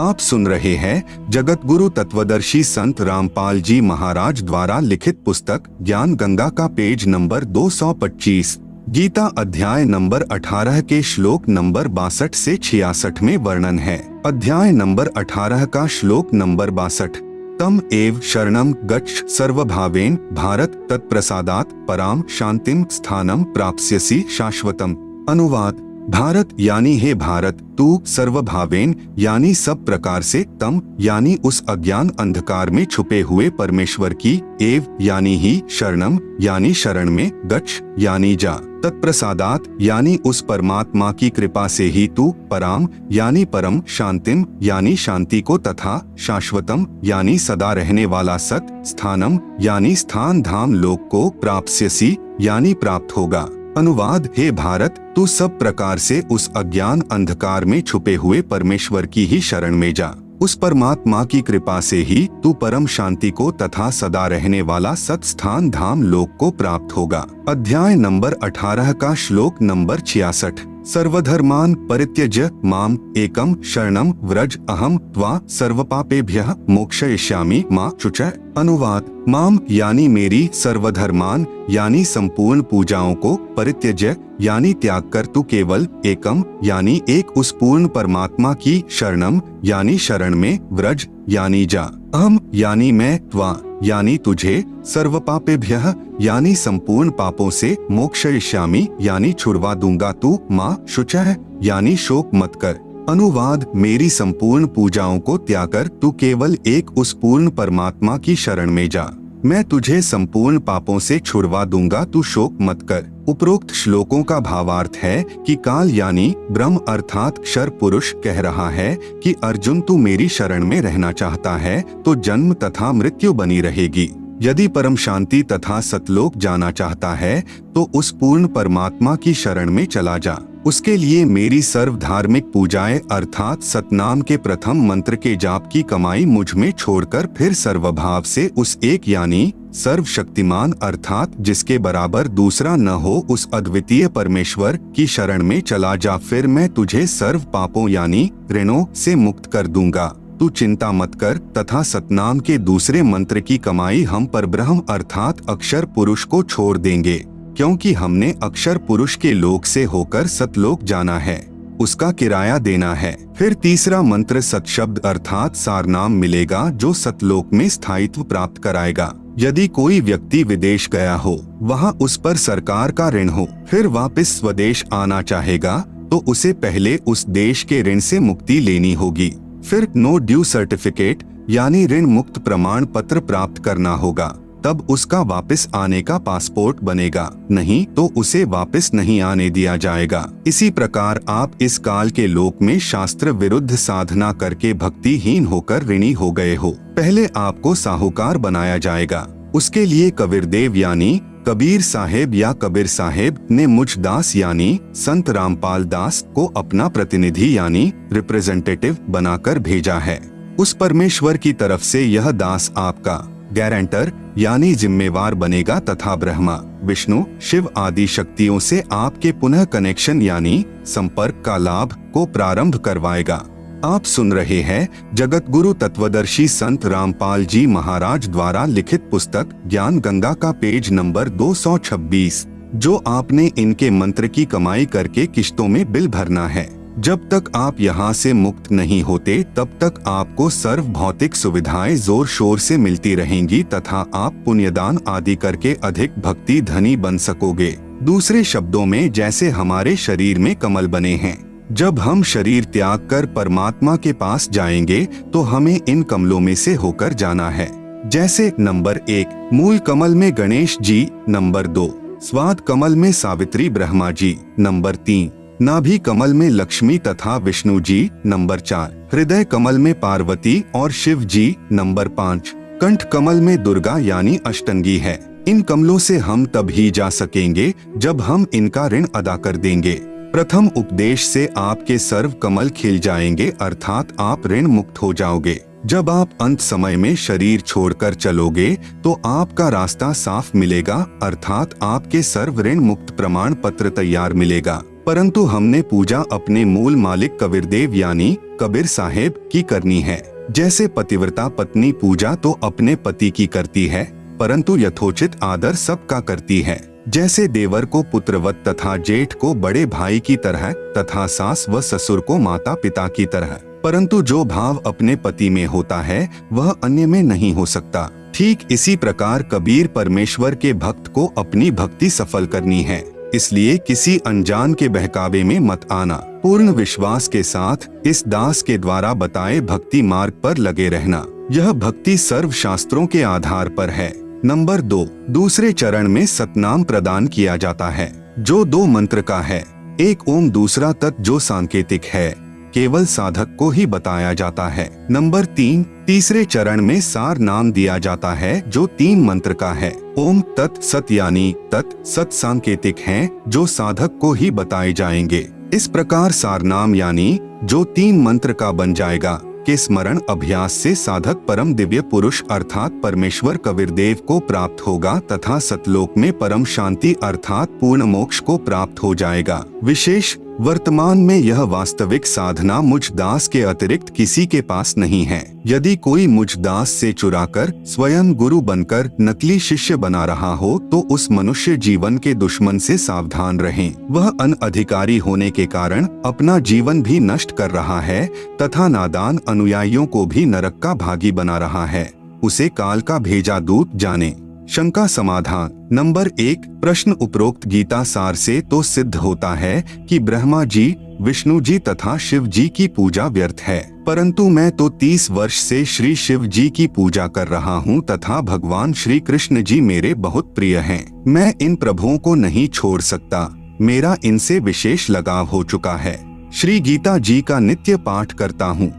आप सुन रहे हैं जगत गुरु तत्वदर्शी संत रामपाल जी महाराज द्वारा लिखित पुस्तक ज्ञान गंगा का पेज नंबर 225। गीता अध्याय नंबर 18 के श्लोक नंबर 62 से 66 में वर्णन है। अध्याय नंबर 18 का श्लोक नंबर 62। तम एव शरणम गच्छ सर्वभावेन भारत तत्प्रसादात् पराम शांतिम स्थानम प्राप्स्यसि शाश्वतम। अनुवाद। भारत यानी हे भारत, तू सर्वभावेन यानी सब प्रकार से, तम यानी उस अज्ञान अंधकार में छुपे हुए परमेश्वर की, एव यानी ही, शरणम यानी शरण में, गच्छ यानी जा, तत्प्रसादात यानी उस परमात्मा की कृपा से ही तू, पराम यानी परम, शांतिम यानी शांति को तथा शाश्वतम यानी सदा रहने वाला सत, स्थानम यानी स्थान धाम लोक को, प्राप्स्यसि यानी प्राप्त होगा। अनुवाद। हे भारत, तू सब प्रकार से उस अज्ञान अंधकार में छुपे हुए परमेश्वर की ही शरण में जा। उस परमात्मा की कृपा से ही तू परम शांति को तथा सदा रहने वाला सत्स्थान धाम लोक को प्राप्त होगा। अध्याय नंबर 18 का श्लोक नंबर 66। सर्वधर्मान परित्यज्य माम एकम शरणम व्रज अहम त्वा सर्वपापेभ्यः मोक्षयिष्यामि मा शुचः। अनुवाद, माम यानी मेरी, सर्वधर्मान यानी संपूर्ण पूजाओं को, परित्यज्य यानी त्याग कर तू केवल, एकम यानी एक उस पूर्ण परमात्मा की, शरणम यानी शरण में, व्रज यानी जा, अहम यानी मैं, त्वा यानी तुझे, सर्वपापेभ्यः यानी संपूर्ण पापों से, मोक्षयिष्यामि यानी छुड़वा दूंगा तू, माँ शुचः यानी शोक मत कर। अनुवाद, मेरी संपूर्ण पूजाओं को त्याग कर तू केवल एक उस पूर्ण परमात्मा की शरण में जा, मैं तुझे संपूर्ण पापों से छुड़वा दूंगा, तू शोक मत कर। उपरोक्त श्लोकों का भावार्थ है कि काल यानी ब्रह्म अर्थात क्षर पुरुष कह रहा है कि अर्जुन तू मेरी शरण में रहना चाहता है तो जन्म तथा मृत्यु बनी रहेगी। यदि परम शांति तथा सतलोक जाना चाहता है तो उस पूर्ण परमात्मा की शरण में चला जा। उसके लिए मेरी सर्व धार्मिक पूजाएं अर्थात सतनाम के प्रथम मंत्र के जाप की कमाई मुझ में छोड़कर फिर सर्वभाव से उस एक यानी सर्वशक्तिमान अर्थात जिसके बराबर दूसरा न हो उस अद्वितीय परमेश्वर की शरण में चला जा, फिर मैं तुझे सर्व पापों यानी ऋणों से मुक्त कर दूंगा। तू चिंता मत कर तथा सतनाम के दूसरे मंत्र की कमाई हम परब्रह्म अर्थात अक्षर पुरुष को छोड़ देंगे, क्योंकि हमने अक्षर पुरुष के लोक से होकर सतलोक जाना है, उसका किराया देना है। फिर तीसरा मंत्र सत शब्द अर्थात सारनाम मिलेगा जो सतलोक में स्थायित्व प्राप्त कराएगा। यदि कोई व्यक्ति विदेश गया हो, वहाँ उस पर सरकार का ऋण हो, फिर वापस स्वदेश आना चाहेगा तो उसे पहले उस देश के ऋण से मुक्ति लेनी होगी। फिर नो ड्यू सर्टिफिकेट यानी ऋण मुक्त प्रमाण पत्र प्राप्त करना होगा, तब उसका वापस आने का पासपोर्ट बनेगा, नहीं तो उसे वापस नहीं आने दिया जाएगा। इसी प्रकार आप इस काल के लोक में शास्त्र विरुद्ध साधना करके भक्तिहीन होकर ऋणी हो गए हो। पहले आपको साहूकार बनाया जाएगा। उसके लिए कबीरदेव यानी कबीर साहेब या कबीर साहेब ने मुझ दास यानी संत रामपाल दास को अपना प्रतिनिधि यानी रिप्रेजेंटेटिव बनाकर भेजा है। उस परमेश्वर की तरफ से यह दास आपका गारंटर यानी जिम्मेवार बनेगा तथा ब्रह्मा, विष्णु, शिव आदि शक्तियों से आपके पुनः कनेक्शन यानी संपर्क का लाभ को प्रारंभ करवाएगा। आप सुन रहे हैं जगत गुरु तत्वदर्शी संत रामपाल जी महाराज द्वारा लिखित पुस्तक ज्ञान गंगा का पेज नंबर 226, जो आपने इनके मंत्र की कमाई करके किश्तों में बिल भरना है। जब तक आप यहाँ से मुक्त नहीं होते तब तक आपको सर्व भौतिक सुविधाएं जोर शोर से मिलती रहेंगी तथा आप पुण्यदान आदि करके अधिक भक्ति धनी बन सकोगे। दूसरे शब्दों में जैसे हमारे शरीर में कमल बने हैं, जब हम शरीर त्याग कर परमात्मा के पास जाएंगे तो हमें इन कमलों में से होकर जाना है। जैसे नंबर 1 मूल कमल में गणेश जी, नंबर 2 स्वाद कमल में सावित्री ब्रह्मा जी, नंबर 3 नाभि कमल में लक्ष्मी तथा विष्णु जी, नंबर 4 हृदय कमल में पार्वती और शिव जी, नंबर 5 कंठ कमल में दुर्गा यानी अष्टंगी है। इन कमलों से हम तब ही जा सकेंगे जब हम इनका ऋण अदा कर देंगे। प्रथम उपदेश से आपके सर्व कमल खिल जाएंगे अर्थात आप ऋण मुक्त हो जाओगे। जब आप अंत समय में शरीर छोड़कर चलोगे तो आपका रास्ता साफ मिलेगा अर्थात आपके सर्व ऋण मुक्त प्रमाण पत्र तैयार मिलेगा। परंतु हमने पूजा अपने मूल मालिक कबीरदेव यानी कबीर साहेब की करनी है। जैसे पतिव्रता पत्नी पूजा तो अपने पति की करती है, परंतु यथोचित आदर सबका करती है। जैसे देवर को पुत्रवत तथा जेठ को बड़े भाई की तरह तथा सास व ससुर को माता पिता की तरह, परंतु जो भाव अपने पति में होता है वह अन्य में नहीं हो सकता। ठीक इसी प्रकार कबीर परमेश्वर के भक्त को अपनी भक्ति सफल करनी है, इसलिए किसी अनजान के बहकावे में मत आना। पूर्ण विश्वास के साथ इस दास के द्वारा बताए भक्ति मार्ग पर लगे रहना। यह भक्ति सर्व शास्त्रों के आधार पर है। नंबर 2 दूसरे चरण में सतनाम प्रदान किया जाता है जो 2 मंत्र का है। एक ओम, दूसरा तत् जो सांकेतिक है, केवल साधक को ही बताया जाता है। नंबर 3 तीसरे चरण में सार नाम दिया जाता है जो 3 मंत्र का है। ओम तत् सत यानी तत् सत सांकेतिक हैं जो साधक को ही बताए जाएंगे। इस प्रकार सार नाम यानी जो 3 मंत्र का बन जाएगा। के स्मरण अभ्यास से साधक परम दिव्य पुरुष अर्थात परमेश्वर कबीरदेव को प्राप्त होगा तथा सतलोक में परम शांति अर्थात पूर्ण मोक्ष को प्राप्त हो जाएगा। विशेष वर्तमान में यह वास्तविक साधना मुझ दास के अतिरिक्त किसी के पास नहीं है। यदि कोई मुझ दास से चुराकर स्वयं गुरु बनकर नकली शिष्य बना रहा हो तो उस मनुष्य जीवन के दुश्मन से सावधान रहें। वह अनअधिकारी होने के कारण अपना जीवन भी नष्ट कर रहा है तथा नादान अनुयायियों को भी नरक का भागी बना रहा है। उसे काल का भेजा दूत जाने। शंका समाधान। नंबर 1, प्रश्न उपरोक्त गीता सार से तो सिद्ध होता है कि ब्रह्मा जी, विष्णु जी तथा शिव जी की पूजा व्यर्थ है, परंतु मैं तो 30 वर्ष से श्री शिव जी की पूजा कर रहा हूँ तथा भगवान श्री कृष्ण जी मेरे बहुत प्रिय हैं। मैं इन प्रभुओं को नहीं छोड़ सकता, मेरा इनसे विशेष लगाव हो चुका है। श्री गीता जी का नित्य पाठ करता हूँ।